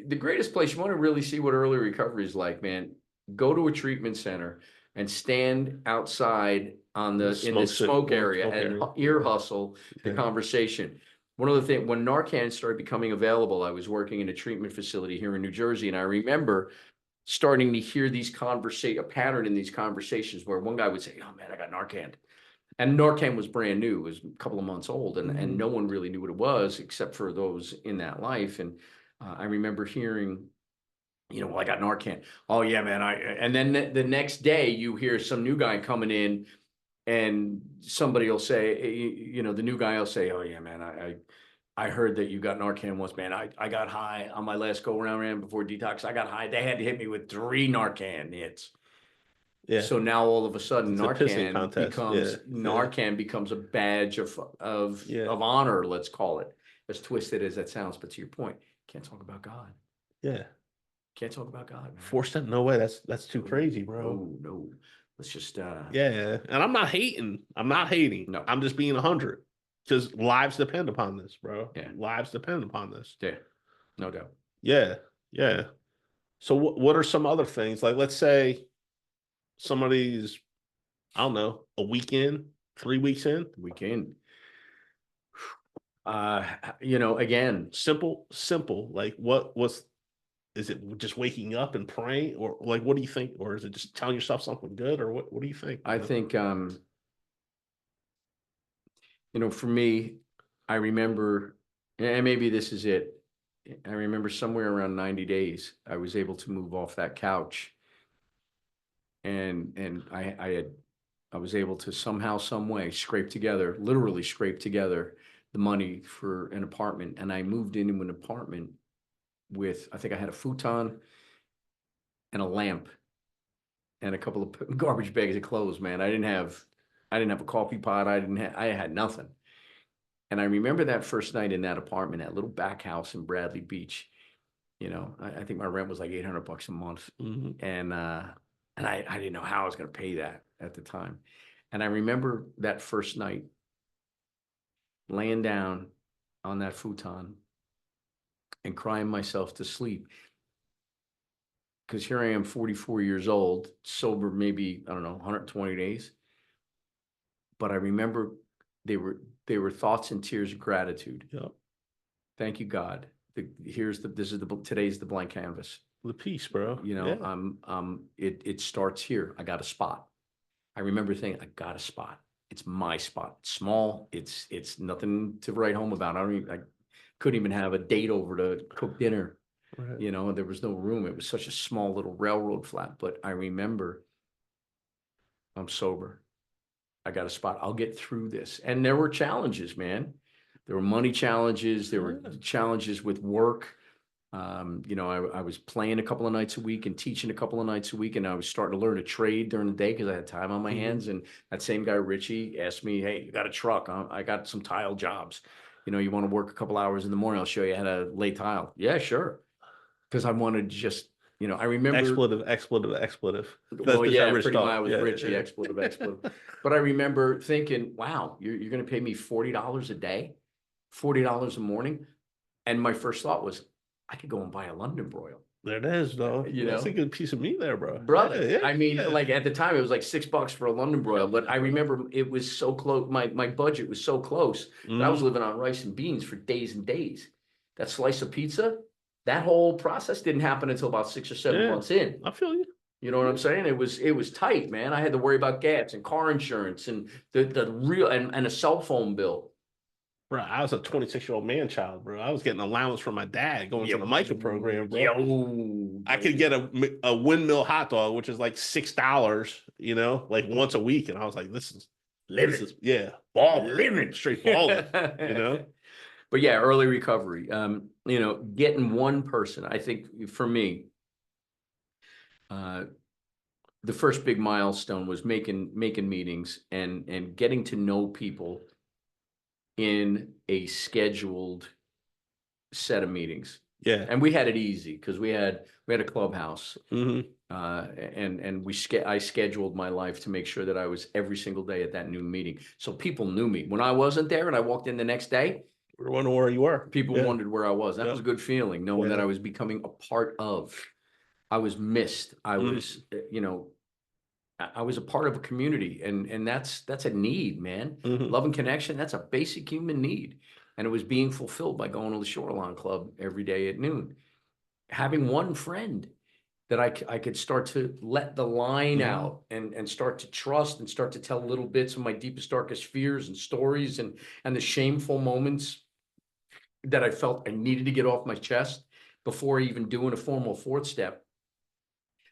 The greatest place you want to really see what early recovery is like, man. Go to a treatment center and stand outside in the smoke area and ear hustle the conversation. One of the things, when Narcan started becoming available, I was working in a treatment facility here in New Jersey, and I remember starting to hear a pattern in these conversations where one guy would say, oh man, I got Narcan. And Narcan was brand new. It was a couple of months old, and no one really knew what it was except for those in that life. And I remember hearing, well, I got Narcan. Oh yeah, man. And then the next day you hear some new guy coming in, and somebody will say, the new guy will say, oh yeah, man, I heard that you got Narcan once, man. I got high on my last go around ran before detox. I got high. They had to hit me with 3 Narcan hits. Yeah. So now all of a sudden It's a pissing contest. Yeah. Yeah. Narcan becomes a badge Yeah. of honor, let's call it. As twisted as that sounds, but to your point, can't talk about God. Yeah. Can't talk about God, man. 4 step, no way. That's too No, crazy, bro. no. Let's just Yeah. And I'm not hating. I'm not hating. no. I'm just being 100 because lives depend upon this, bro. Yeah. Lives depend upon this. Yeah. No doubt. Yeah. Yeah. So what are some other things? Like, let's say somebody's, I don't know, a week in, 3 weeks in. Weekend. Again, Simple. Like what's is it just waking up and praying, or like what do you think? Or is it just telling yourself something good, or what do you think? I think for me, I remember, and maybe this is it. I remember somewhere around 90 days, I was able to move off that couch, and I was able to somehow, some way literally scrape together the money for an apartment, and I moved into an apartment with, I think I had a futon and a lamp and a couple of garbage bags of clothes, man. I didn't have a coffee pot. I had nothing. And I remember that first night in that apartment, that little back house in Bradley Beach. I think my rent was like $800 a month. Mm-hmm. And I didn't know how I was going to pay that at the time. And I remember that first night laying down on that futon and crying myself to sleep. Because here I am, 44 years old, sober maybe, I don't know, 120 days. But I remember they were thoughts and tears of gratitude. Yep. Thank you, God. Today's the blank canvas. The peace, bro. Yeah. It starts here. I got a spot. I remember thinking, I got a spot. It's my spot. It's small. It's nothing to write home about. I couldn't even have a date over to cook dinner. Right. There was no room. It was such a small little railroad flat. But I remember, I'm sober. I got a spot. I'll get through this. And there were challenges, man. There were money challenges. There were challenges with work. I was playing a couple of nights a week and teaching a couple of nights a week, and I was starting to learn a trade during the day because I had time on my hands. And that same guy, Richie, asked me, "Hey, you got a truck? I got some tile jobs. You want to work a couple hours in the morning? I'll show you how to lay tile." Yeah, sure. Because I wanted to just, I remember expletive. Well, yeah, pretty much. I was Yeah, Richie, yeah. expletive. But I remember thinking, wow, you're going to pay me $40 a day, $40 a morning. And my first thought was, I could go and buy a London broil. There it is, though. That's a good piece of meat there, bro. Brother. Yeah, I mean, like at the time, it was like $6 for a London broil. But I remember it was so close. My budget was so close that I was living on rice and beans for days and days. That slice of pizza, that whole process didn't happen until about 6 or 7 months in. I feel you. You know what I'm saying? It was tight, man. I had to worry about gas and car insurance and the real and a cell phone bill. Bro, I was a 26-year-old man child, bro. I was getting allowance from my dad going to the Michael program, bro. I could get a windmill hot dog, which is like $6, like once a week. And I was like, this is balling, straight balling, But yeah, early recovery. Getting one person, I think for me, the first big milestone was making meetings and getting to know people in a scheduled set of meetings. Yeah. And we had it easy because we had a clubhouse. Mm-hmm. And I scheduled my life to make sure that I was every single day at that noon meeting. So people knew me. When I wasn't there and I walked in the next day, we were wondering where you were. People wondered where I was. That was a good feeling, knowing that I was becoming a part of. I was missed. I was, I was a part of a community, and that's a need, man. Love and connection, that's a basic human need. And it was being fulfilled by going to the Shoreline Club every day at noon. Having one friend that I could start to let the line out and start to trust and start to tell little bits of my deepest, darkest fears and stories and the shameful moments that I felt I needed to get off my chest before even doing a formal fourth step.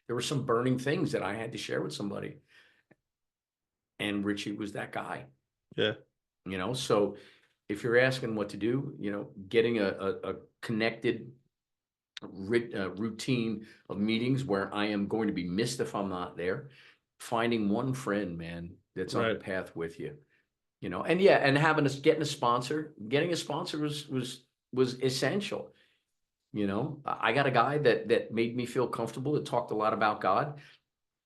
There were some burning things that I had to share with somebody. And Richie was that guy. Yeah. So if you're asking what to do, getting a connected routine of meetings where I am going to be missed if I'm not there, finding one friend, man, that's on the Right. path with you, and yeah, and getting a sponsor was essential. I got a guy that made me feel comfortable, that talked a lot about God,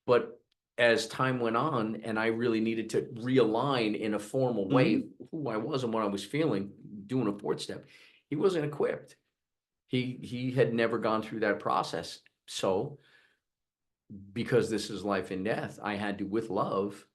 but as time went on and I really needed to realign in a formal way Hmm. who I was and what I was feeling, doing a fourth step, he wasn't equipped. He had never gone through that process. So because this is life and death, I had to, with love,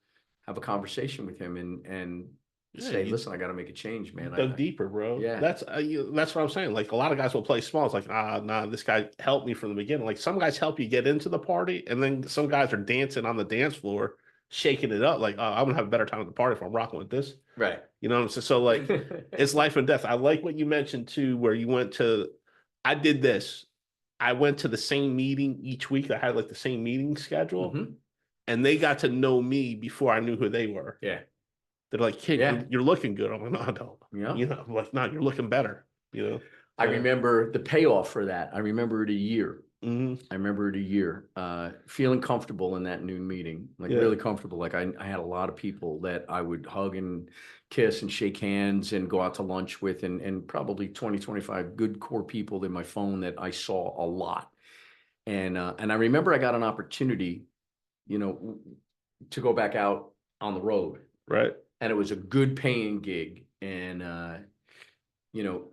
have a conversation with him and Yeah, say, you listen, I got to make a change, man. dug deeper, bro. Yeah, That's what I'm saying. Like a lot of guys will play small. It's like, nah, this guy helped me from the beginning. Like some guys help you get into the party, and then some guys are dancing on the dance floor, shaking it up. Like, I'm gonna have a better time at the party if I'm rocking with this. right. You know what I'm saying? So like, it's life and death. I like what you mentioned too, where you went to. I did this. I went to the same meeting each week. I had like the same meeting schedule, Hmm. and they got to know me before I knew who they were. Yeah, They're like, kid, yeah, you're looking good. I'm like, no, I don't. yeah. I'm like, no, you're looking better. I Yeah. remember the payoff for that. I remember it a year. Hmm. I remember it a year, feeling comfortable in that noon meeting, like Yeah. really comfortable. Like I had a lot of people that I would hug and kiss and shake hands and go out to lunch with, and probably 20, 25 good core people in my phone that I saw a lot. And I remember I got an opportunity, you know, to go back out on the road, Right. and it was a good paying gig. And, you know,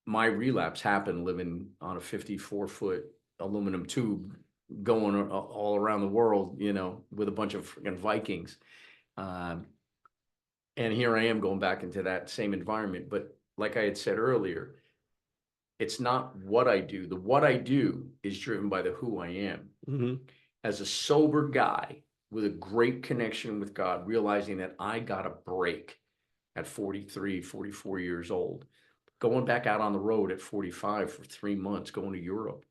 my relapse happened living on a 54-foot aluminum tube going all around the world, with a bunch of freaking Vikings. Um, and here I am going back into that same environment. But like I had said earlier, it's not what I do. The what I do is driven by the who I am. Hmm. As a sober guy with a great connection with God, realizing that I got a break at 43, 44 years old, going back out on the road at 45 for 3 months, going to Europe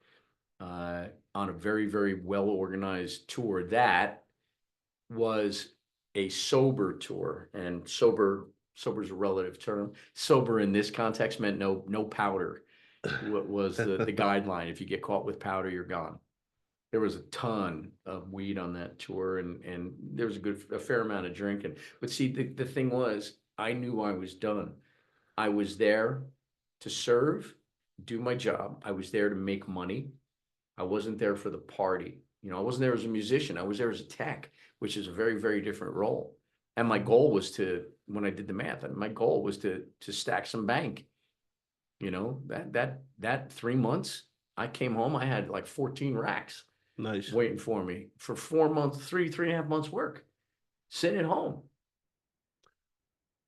on a very, very well organized tour. That was a sober tour, and sober is a relative term. Sober in this context meant no powder. What was the guideline? If you get caught with powder, you're gone. There was a ton of weed on that tour, and there was a fair amount of drinking. But see, the thing was, I knew I was done. I was there to serve, do my job. I was there to make money. I wasn't there for the party. I wasn't there as a musician. I was there as a tech, which is a very, very different role. And my goal was when I did the math, and my goal was to stack some bank. That 3 months, I came home, I had like 14 racks Nice. waiting for me for 4 months, three and a half months work, sitting at home.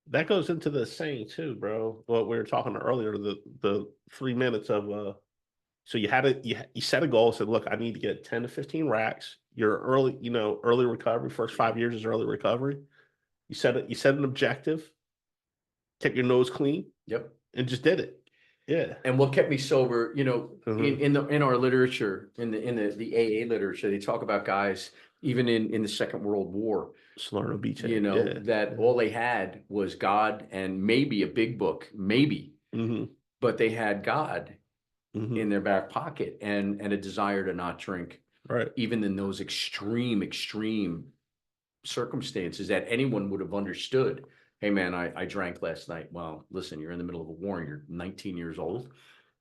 That goes into the saying too, bro. What we were talking earlier, the 3 minutes of so you had you set a goal, said, look, I need to get 10 to 15 racks. Your early recovery, first 5 years is early recovery. You set an objective, kept your nose clean, Yep. and just did it. Yeah. And what kept me sober, Hmm. in our literature, in the AA literature, they talk about guys even in the Second World War, Salerno Beach. Yeah. that all they had was God and maybe a big book, maybe, Hmm. but they had God Hmm. in their back pocket and a desire to not drink, Right. even in those extreme circumstances that anyone would have understood. Hey man, I drank last night. Well, listen, you're in the middle of a war and you're 19 years old.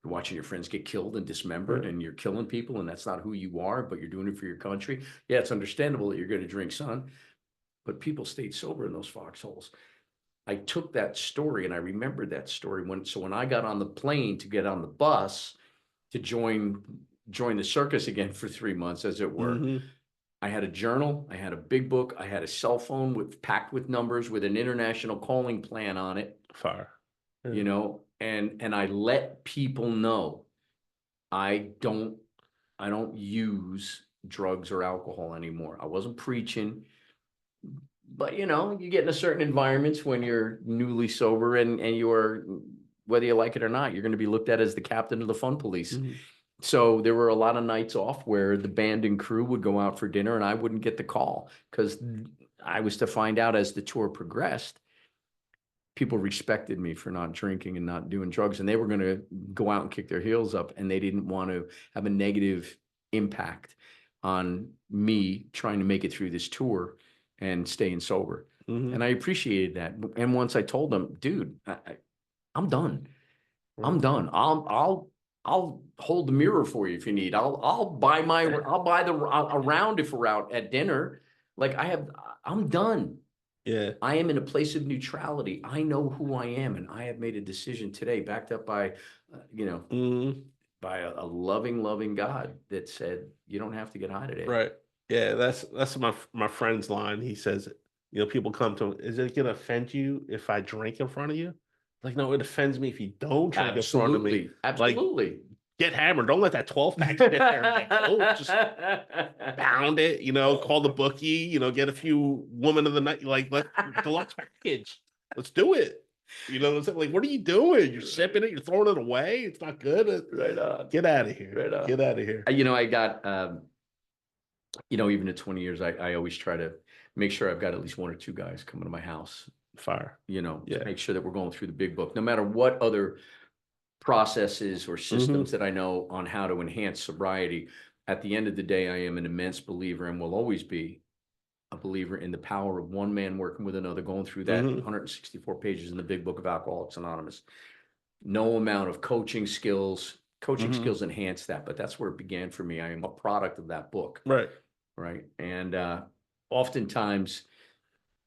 You're watching your friends get killed and dismembered, Right. and you're killing people, and that's not who you are, but you're doing it for your country. Yeah, it's understandable that you're going to drink, son, but people stayed sober in those foxholes. I took that story and I remembered that story when I got on the plane to get on the bus to join the circus again for 3 months, as it were. Hmm. I had a journal, I had a big book, I had a cell phone packed with numbers with an international calling plan on it, Fire. Yeah. and I let people know I don't I don't use drugs or alcohol anymore. I wasn't preaching, but you get in a certain environments when you're newly sober, and you're, whether you like it or not, you're going to be looked at as the captain of the fun police. Hmm. So there were a lot of nights off where the band and crew would go out for dinner and I wouldn't get the call because I was to find out as the tour progressed people respected me for not drinking and not doing drugs, and they were going to go out and kick their heels up, and they didn't want to have a negative impact on me trying to make it through this tour and staying sober. Mhm. And I appreciated that. And once I told them, dude, I'm done. I'm Right. done. I'll hold the mirror for you if you need. I'll buy a round if we're out at dinner. Like I'm done. Yeah. I am in a place of neutrality. I know who I am, and I have made a decision today, backed up by, Mhm. by a loving God that said, you don't have to get high today. Right. Yeah, that's my friend's line. He says, people come to him, is it gonna offend you if I drink in front of you? Like, no, it offends me if you don't drink in front of me. Absolutely. Like, Absolutely. get hammered. Don't let that 12 pack sit there. Like, oh, just pound it, call the bookie, get a few women of the night, like, deluxe package. Let's do it. It's like, what are you doing? You're sipping it, you're throwing it away. It's not good. Right on. Get out of here. Right on. Get out of here. I got, even at 20 years, I always try to make sure I've got at least one or two guys coming to my house, Fire. to Yeah. make sure that we're going through the big book, no matter what other processes or systems that I know on how to enhance sobriety. At the end of the day, I am an immense believer and will always be a believer in the power of one man working with another, going through that 164 pages in the big book of Alcoholics Anonymous. No amount of coaching skills enhance that, but that's where it began for me. I am a product of that book. Right. Right. And oftentimes,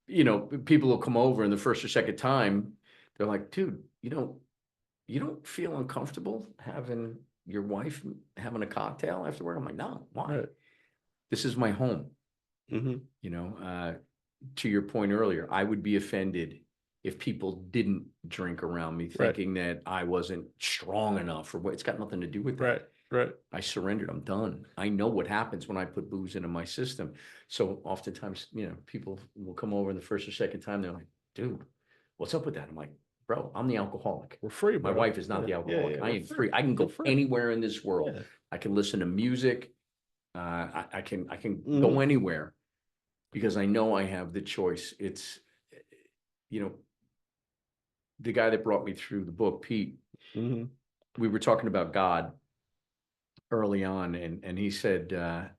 people will come over and the first or second time, they're like, dude, you don't feel uncomfortable having your wife having a cocktail afterward? I'm like, no, why? Right. This is my home. To your point earlier, I would be offended if people didn't drink around me thinking that I wasn't strong enough or what. It's got nothing to do with that. Right. Right. I surrendered. I'm done. I know what happens when I put booze into my system. So oftentimes, people will come over and the first or second time, they're like, dude, what's up with that? I'm like, bro, I'm the alcoholic. We're free, bro. My wife is not the alcoholic. I am free. I can go free. anywhere in this world. Yeah. I can listen to music. I can go anywhere because I know I have the choice. It's, the guy that brought me through the book, Pete, we were talking about God early on, and he said a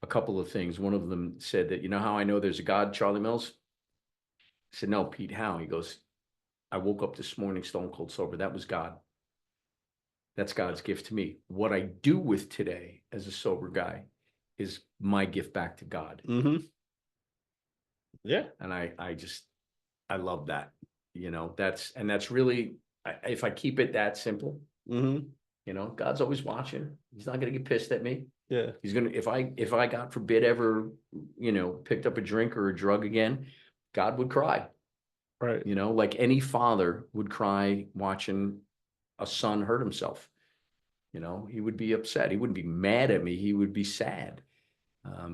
couple of things. One of them said that, how I know there's a God, Charlie Mills? I said, no, Pete, how? He goes, I woke up this morning stone cold sober. That was God. That's God's gift to me. What I do with today as a sober guy is my gift back to God. Yeah. And I love that, that's really, if I keep it that simple, God's always watching. He's not going to get pissed at me. Yeah. He's going to, if I, God forbid, ever, picked up a drink or a drug again, God would cry. Right. Like any father would cry watching a son hurt himself. He would be upset. He wouldn't be mad at me. He would be sad.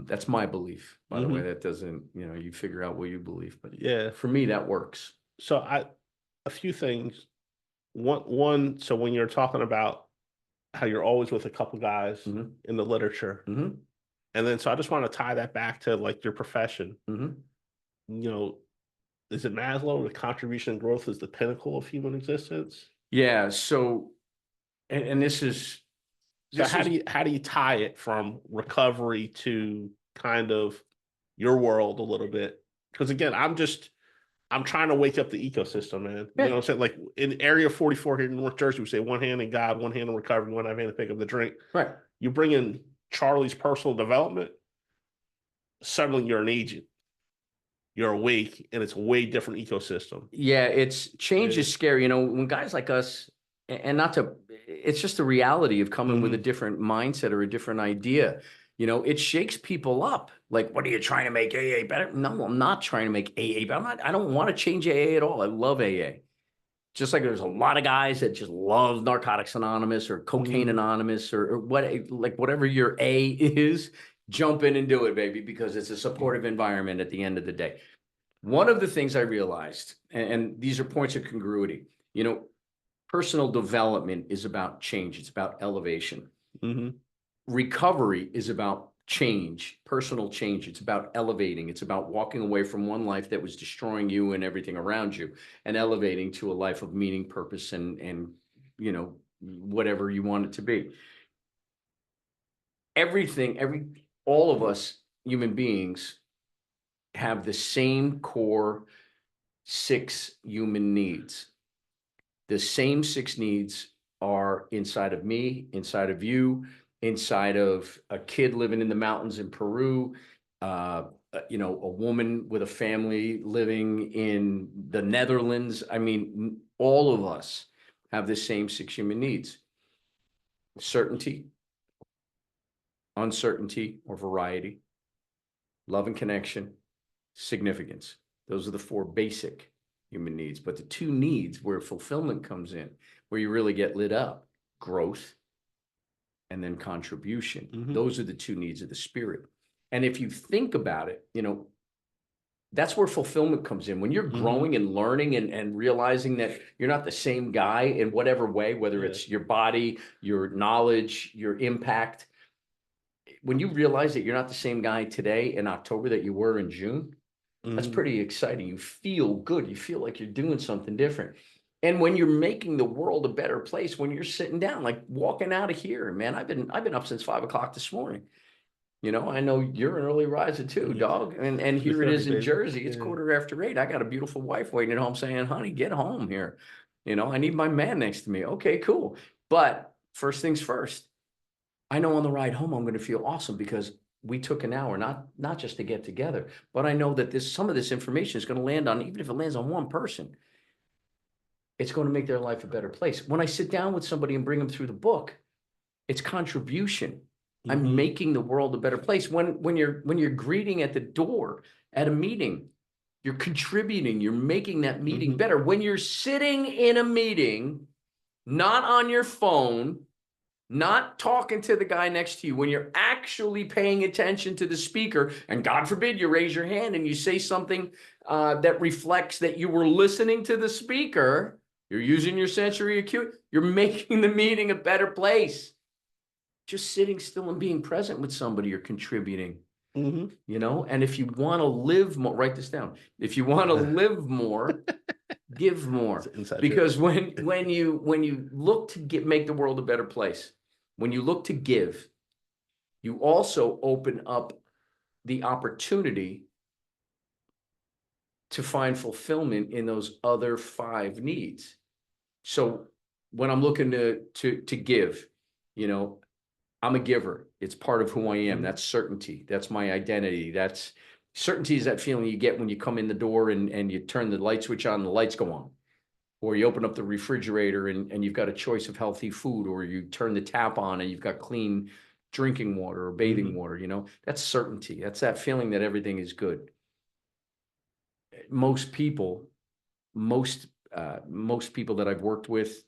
That's my belief, by the way. That doesn't, you figure out what you believe, but yeah, for me, that works. So a few things. One, so when you're talking about how you're always with a couple guys in the literature, and then so I just want to tie that back to like your profession. Is it Maslow? The contribution and growth is the pinnacle of human existence. Yeah. So, and this is. So how do you tie it from recovery to kind of your world a little bit? Because again, I'm trying to wake up the ecosystem, man. You know what I'm saying? Like in Area 44 here in North Jersey, we say one hand in God, one hand in recovery, one hand to pick up the drink. Right. You bring in Charlie's personal development, suddenly you're an agent. You're awake, and it's a way different ecosystem. Yeah, change is scary. When guys like us, and it's just the reality of coming with a different mindset or a different idea. It shakes people up. Like, what are you trying to make AA better? No, I'm not trying to make AA better. I don't want to change AA at all. I love AA. Just like there's a lot of guys that just love Narcotics Anonymous or Cocaine Anonymous or whatever your A is, jump in and do it, baby, because it's a supportive environment at the end of the day. One of the things I realized, and these are points of congruity, personal development is about change. It's about elevation. Recovery is about change, personal change. It's about elevating. It's about walking away from one life that was destroying you and everything around you, and elevating to a life of meaning, purpose, and you know, whatever you want it to be. All of us human beings have the same core 6 human needs. The same 6 needs are inside of me, inside of you, inside of a kid living in the mountains in Peru, you know, a woman with a family living in the Netherlands. I mean, all of us have the same 6 human needs: certainty, uncertainty or variety, love and connection, significance. Those are the 4 basic human needs. But the 2 needs where fulfillment comes in, where you really get lit up: growth and then contribution. Those are the 2 needs of the spirit. And if you think about it, you know, that's where fulfillment comes in. When you're growing and learning and realizing that you're not the same guy in whatever way, whether it's your body, your knowledge, your impact. When you realize that you're not the same guy today in October that you were in June, that's pretty exciting. You feel good. You feel like you're doing something different. And when you're making the world a better place, when you're sitting down, like walking out of here, man, I've been up since 5 o'clock this morning. You know, I know you're an early riser too, dog. And here it is in Jersey. It's 8:15. I got a beautiful wife waiting at home saying, honey, get home here. You know, I need my man next to me. Okay, cool. But first things first, I know on the ride home, I'm going to feel awesome because we took an hour, not just to get together, but I know that some of this information is going to land on, even if it lands on one person, it's going to make their life a better place. When I sit down with somebody and bring them through the book, it's contribution. I'm making the world a better place. When you're greeting at the door at a meeting, you're contributing, you're making that meeting better. When you're sitting in a meeting, not on your phone, not talking to the guy next to you, when you're actually paying attention to the speaker, and God forbid you raise your hand and you say something that reflects that you were listening to the speaker, you're using your sensory acuity, you're making the meeting a better place. Just sitting still and being present with somebody, you're contributing. You know, and if you want to live more, write this down. If you want to live more, give more. Because when you look to make the world a better place, when you look to give, you also open up the opportunity to find fulfillment in those other 5 needs. So when I'm looking to give, you know, I'm a giver. It's part of who I am. That's certainty. That's my identity. That's certainty is that feeling you get when you come in the door and you turn the light switch on and the lights go on. Or you open up the refrigerator and you've got a choice of healthy food, or you turn the tap on and you've got clean drinking water or bathing water, you know, that's certainty. That's that feeling that everything is good. Most people that I've worked with,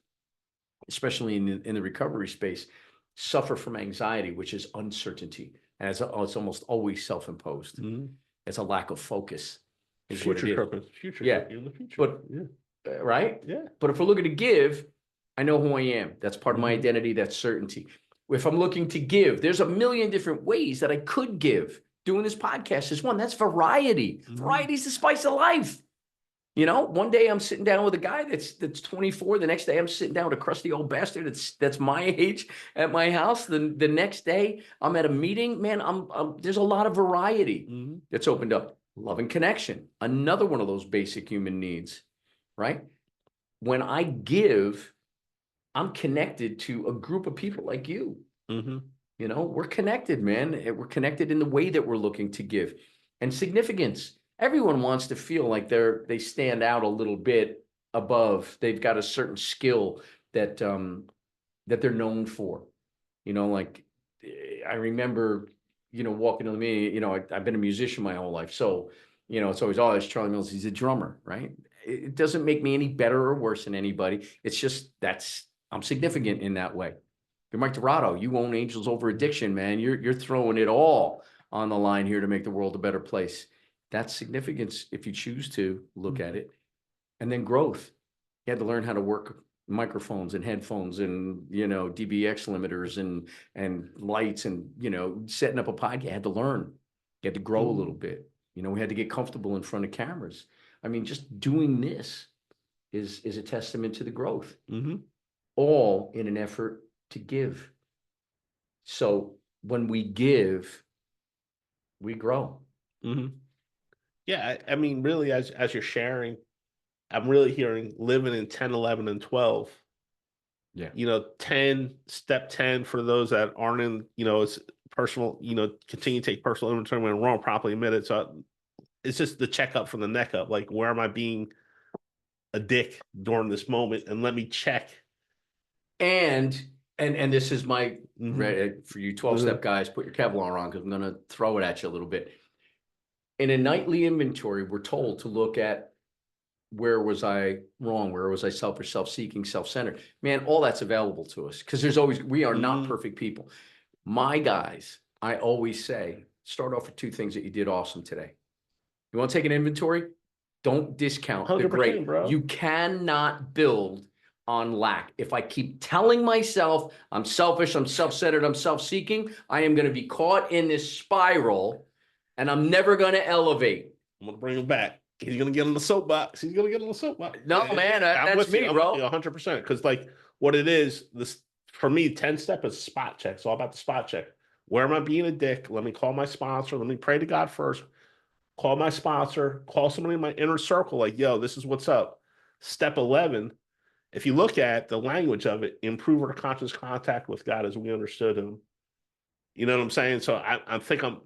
especially in the recovery space, suffer from anxiety, which is uncertainty. And it's almost always self-imposed. It's a lack of focus. Future purpose. Future. Yeah. In the future. But right? Yeah. But if we're looking to give, I know who I am. That's part of my identity. That's certainty. If I'm looking to give, there's a million different ways that I could give. Doing this podcast is one. That's variety. Variety is the spice of life. You know, one day I'm sitting down with a guy that's 24. The next day I'm sitting down with a crusty old bastard that's my age at my house. The next day I'm at a meeting. Man, there's a lot of variety that's opened up. Love and connection, another one of those basic human needs, right? When I give, I'm connected to a group of people like you. You know, we're connected, man. We're connected in the way that we're looking to give. And significance. Everyone wants to feel like they stand out a little bit above. They've got a certain skill that they're known for. You know, like I remember, you know, walking to the meeting, you know, I've been a musician my whole life. So, you know, it's always, oh, it's Charlie Mills. He's a drummer, right? It doesn't make me any better or worse than anybody. It's just I'm significant in that way. You're Mike Dorato. You own Angels Over Addiction, man. You're throwing it all on the line here to make the world a better place. That's significance if you choose to look at it. And then growth. You had to learn how to work microphones and headphones and, DBX limiters and lights and, setting up a podcast. You had to learn. You had to grow a little bit. We had to get comfortable in front of cameras. I mean, just doing this is a testament to the growth, all in an effort to give. So when we give, we grow. Yeah, I mean, really, as you're sharing, I'm really hearing living in 10, 11, and 12. Yeah. 10, step 10 for those that aren't in, it's personal, continue to take personal inventory when wrong, properly admit it. So it's just the checkup from the neck up. Like, where am I being a dick during this moment? And let me check. And this is my, for you 12-step guys, put your Kevlar on because I'm going to throw it at you a little bit. In a nightly inventory, we're told to look at where was I wrong? Where was I selfish, self-seeking, self-centered? Man, all that's available to us because we are not perfect people. My guys, I always say, start off with 2 things that you did awesome today. You want to take an inventory? Don't discount the great. Bro. You cannot build on lack. If I keep telling myself I'm selfish, I'm self-centered, I'm self-seeking, I am going to be caught in this spiral and I'm never going to elevate. I'm going to bring him back. He's going to get on the soapbox. No, man, that's me, bro. 100%. Because, like, what it is, this for me, 10-step is spot check. It's all about the spot check. Where am I being a dick? Let me call my sponsor. Let me pray to God first. Call my sponsor. Call somebody in my inner circle. Like, yo, this is what's up. Step 11, if you look at the language of it, improve our conscious contact with God as we understood him. You know what I'm saying? So I think I'm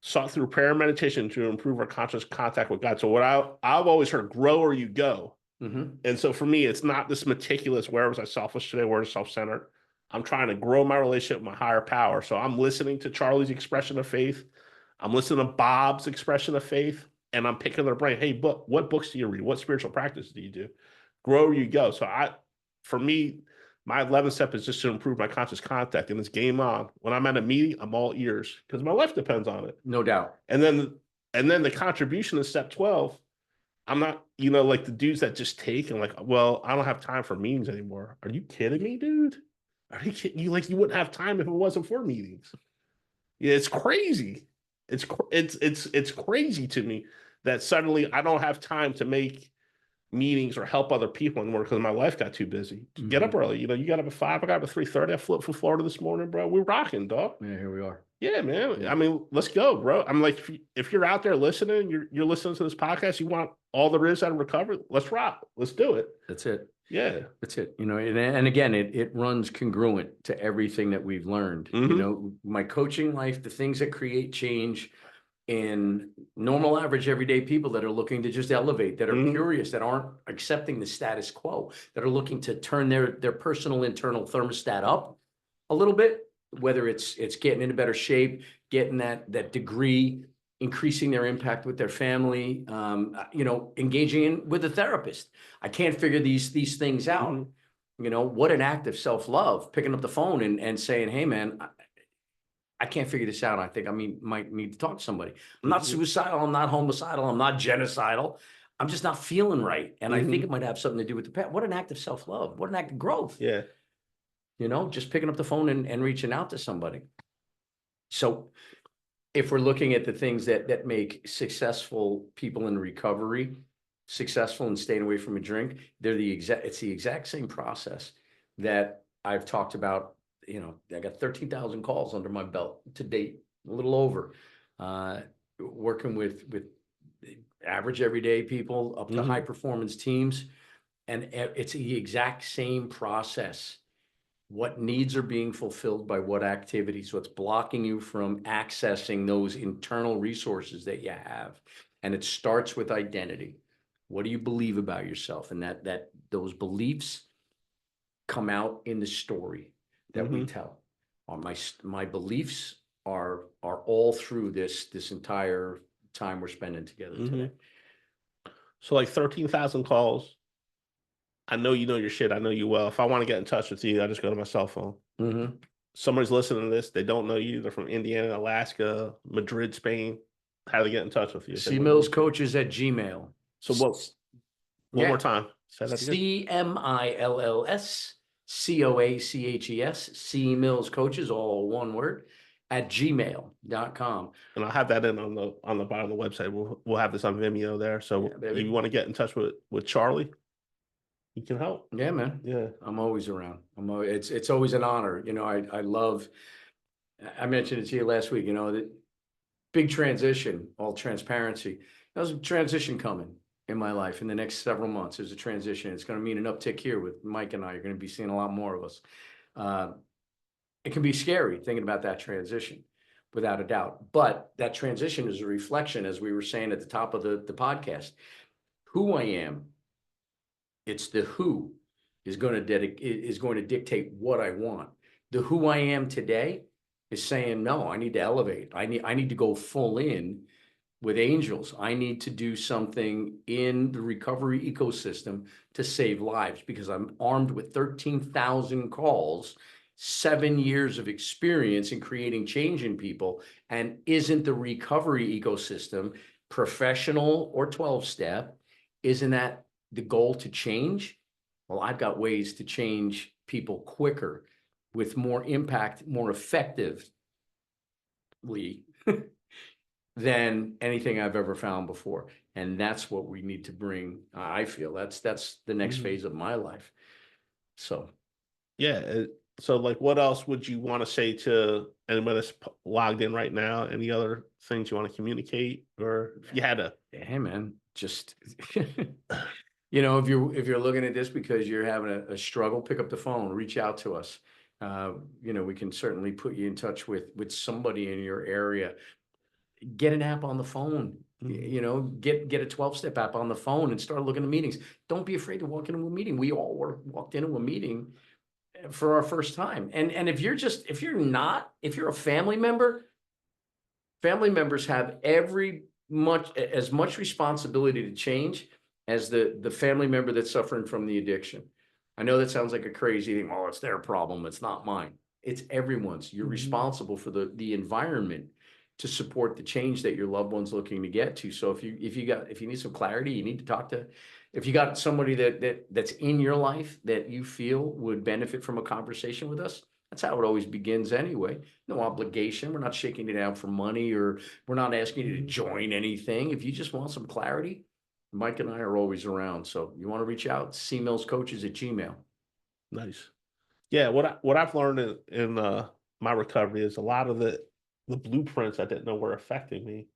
sought through prayer and meditation to improve our conscious contact with God. So what I've always heard, grow or you go. And so for me, it's not this meticulous, where was I selfish today? Where is self-centered? I'm trying to grow my relationship with my higher power. So I'm listening to Charlie's expression of faith. I'm listening to Bob's expression of faith, and I'm picking their brain. Hey, what books do you read? What spiritual practice do you do? Grow or you go. So for me, my 11th step is just to improve my conscious contact, and it's game on. When I'm at a meeting, I'm all ears because my life depends on it. No doubt. And then the contribution is step 12. I'm not, like the dudes that just take and like, well, I don't have time for meetings anymore. Are you kidding me, dude? Are you kidding? You wouldn't have time if it wasn't for meetings. Yeah, it's crazy. It's crazy to me that suddenly I don't have time to make meetings or help other people anymore because my life got too busy. Get up early. You got up at 5. I got up at 3:30. I flew up from Florida this morning, bro. We're rocking, dog. Yeah, here we are. Yeah, man. Yeah. I mean, let's go, bro. I'm like, if you're out there listening, you're listening to this podcast, you want all there is out of recovery, let's rock. Let's do it. That's it. Yeah. That's it. And again, it runs congruent to everything that we've learned. My coaching life, the things that create change in normal, average, everyday people that are looking to just elevate, that are curious, that aren't accepting the status quo, that are looking to turn their personal internal thermostat up a little bit, whether it's getting into better shape, getting that degree, increasing their impact with their family, engaging with a therapist. I can't figure these things out. What an act of self-love, picking up the phone and saying, hey, man, I can't figure this out. I think might need to talk to somebody. I'm not suicidal. I'm not homicidal. I'm not genocidal. I'm just not feeling right. And I think it might have something to do with the past. What an act of self-love. What an act of growth. Yeah. Just picking up the phone and reaching out to somebody. So if we're looking at the things that make successful people in recovery successful and staying away from a drink, it's the exact same process that I've talked about. I got 13,000 calls under my belt to date, a little over, working with average everyday people up to high performance teams. And it's the exact same process. What needs are being fulfilled by what activities, what's blocking you from accessing those internal resources that you have. And it starts with identity. What do you believe about yourself? And that those beliefs come out in the story that we tell. My beliefs are all through this entire time we're spending together today. So like 13,000 calls. I know you know your shit. I know you well. If I want to get in touch with you, I just go to my cell phone. Somebody's listening to this. They don't know you. They're from Indiana, Alaska, Madrid, Spain. How do they get in touch with you? cmillscoaches@gmail.com. So one more time. Say that again. CMILLSCOACHES, C Mills Coaches, all one word, at gmail.com. And I'll have that in on the bottom of the website. We'll have this on Vimeo there. So Yeah, baby. if you want to get in touch with Charlie, he can help. Yeah, man. Yeah. I'm always around. It's always an honor. You know, I love, I mentioned it to you last week, you know, that big transition, all transparency. There's a transition coming in my life in the next several months. There's a transition. It's going to mean an uptick here with Mike and I. You're going to be seeing a lot more of us. It can be scary thinking about that transition, without a doubt. But that transition is a reflection, as we were saying at the top of the podcast, who I am. It's the who is going to dictate what I want. The who I am today is saying, no, I need to elevate. I need to go full in with Angels. I need to do something in the recovery ecosystem to save lives, because I'm armed with 13,000 calls, 7 years of experience in creating change in people. And isn't the recovery ecosystem, professional or 12-step, isn't that the goal to change? Well, I've got ways to change people quicker, with more impact, more effectively than anything I've ever found before. And that's what we need to bring. I feel that's the next phase of my life. So, Yeah. So like, what else would you want to say to anybody that's logged in right now? Any other things you want to communicate, or if you had to? hey man, just you know, if you're looking at this because you're having a struggle, pick up the phone, reach out to us. You know, we can certainly put you in touch with somebody in your area. Get an app on the phone. You know, get a 12-step app on the phone and start looking at meetings. Don't be afraid to walk into a meeting. We all walked into a meeting for our first time. And if you're a family member, family members have as much responsibility to change as the family member that's suffering from the addiction. I know that sounds like a crazy thing. Oh, it's their problem. It's not mine. It's everyone's. You're responsible for the environment to support the change that your loved one's looking to get to. So if you need some clarity, you need to talk to, if you got somebody that's in your life that you feel would benefit from a conversation with us, that's how it always begins anyway. No obligation. We're not shaking it out for money, or we're not asking you to join anything. If you just want some clarity, Mike and I are always around. So you want to reach out, cmillscoaches at gmail. Nice. Yeah. What I've learned in my recovery is a lot of the blueprints I didn't know were affecting me.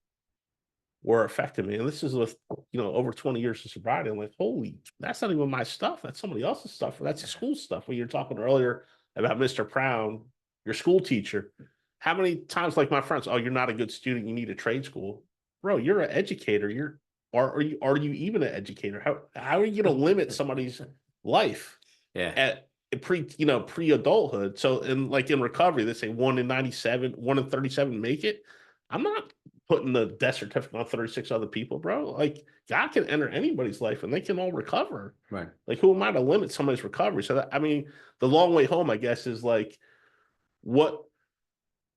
And this is with, over 20 years of sobriety. I'm like, holy, that's not even my stuff. That's somebody else's stuff. That's the school stuff. When you're talking earlier about Mr. Brown, your school teacher, how many times, like my friends, oh, you're not a good student, you need a trade school. Bro, you're an educator. Are you even an educator? How are you going to limit somebody's life at pre-adulthood? So in recovery, they say 1 in 97, 1 in 37 make it. I'm not putting the death certificate on 36 other people, bro. Like, God can enter anybody's life and they can all recover. Right. Like, who am I to limit somebody's recovery? So that, the long way home, I guess, is like what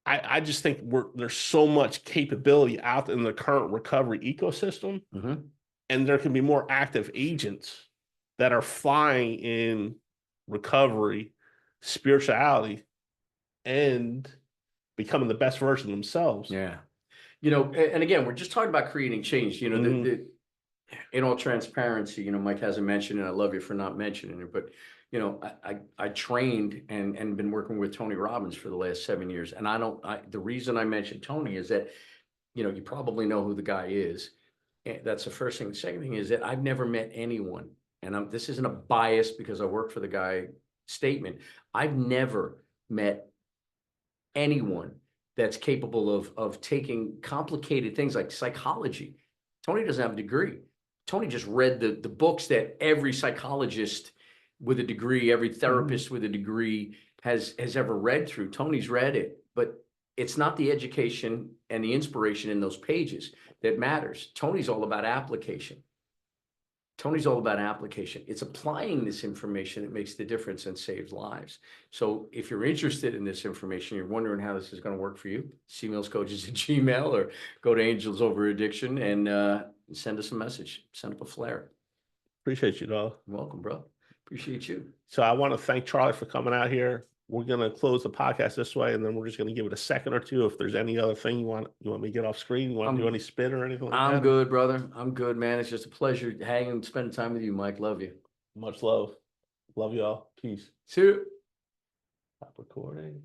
I just think there's so much capability out in the current recovery ecosystem, and there can be more active agents that are flying in recovery, spirituality, and becoming the best version of themselves. Yeah. And again, we're just talking about creating change. In all transparency, Mike hasn't mentioned, and I love you for not mentioning it, but I trained and been working with Tony Robbins for the last 7 years. And the reason I mentioned Tony is that, you probably know who the guy is. And that's the first thing. The second thing is that I've never met anyone, and this isn't a bias because I work for the guy statement. I've never met anyone that's capable of taking complicated things like psychology. Tony doesn't have a degree. Tony just read the books that every psychologist with a degree, every therapist with a degree has ever read through. Tony's read it, but it's not the education and the inspiration in those pages that matters. Tony's all about application. It's applying this information that makes the difference and saves lives. So if you're interested in this information, you're wondering how this is going to work for you, cmillscoaches at gmail, or go to Angels Over Addiction and send us a message, send up a flare. Appreciate you, dog. You're welcome, bro. Appreciate you. So I want to thank Charlie for coming out here. We're gonna close the podcast this way, and then we're just gonna give it a second or two. If there's any other thing you want me to get off screen, you want to do any spin or anything like that? I'm good, brother. I'm good, man. It's just a pleasure hanging and spending time with you, Mike. Love you. Much love. Love y'all. Peace. See you. Stop recording.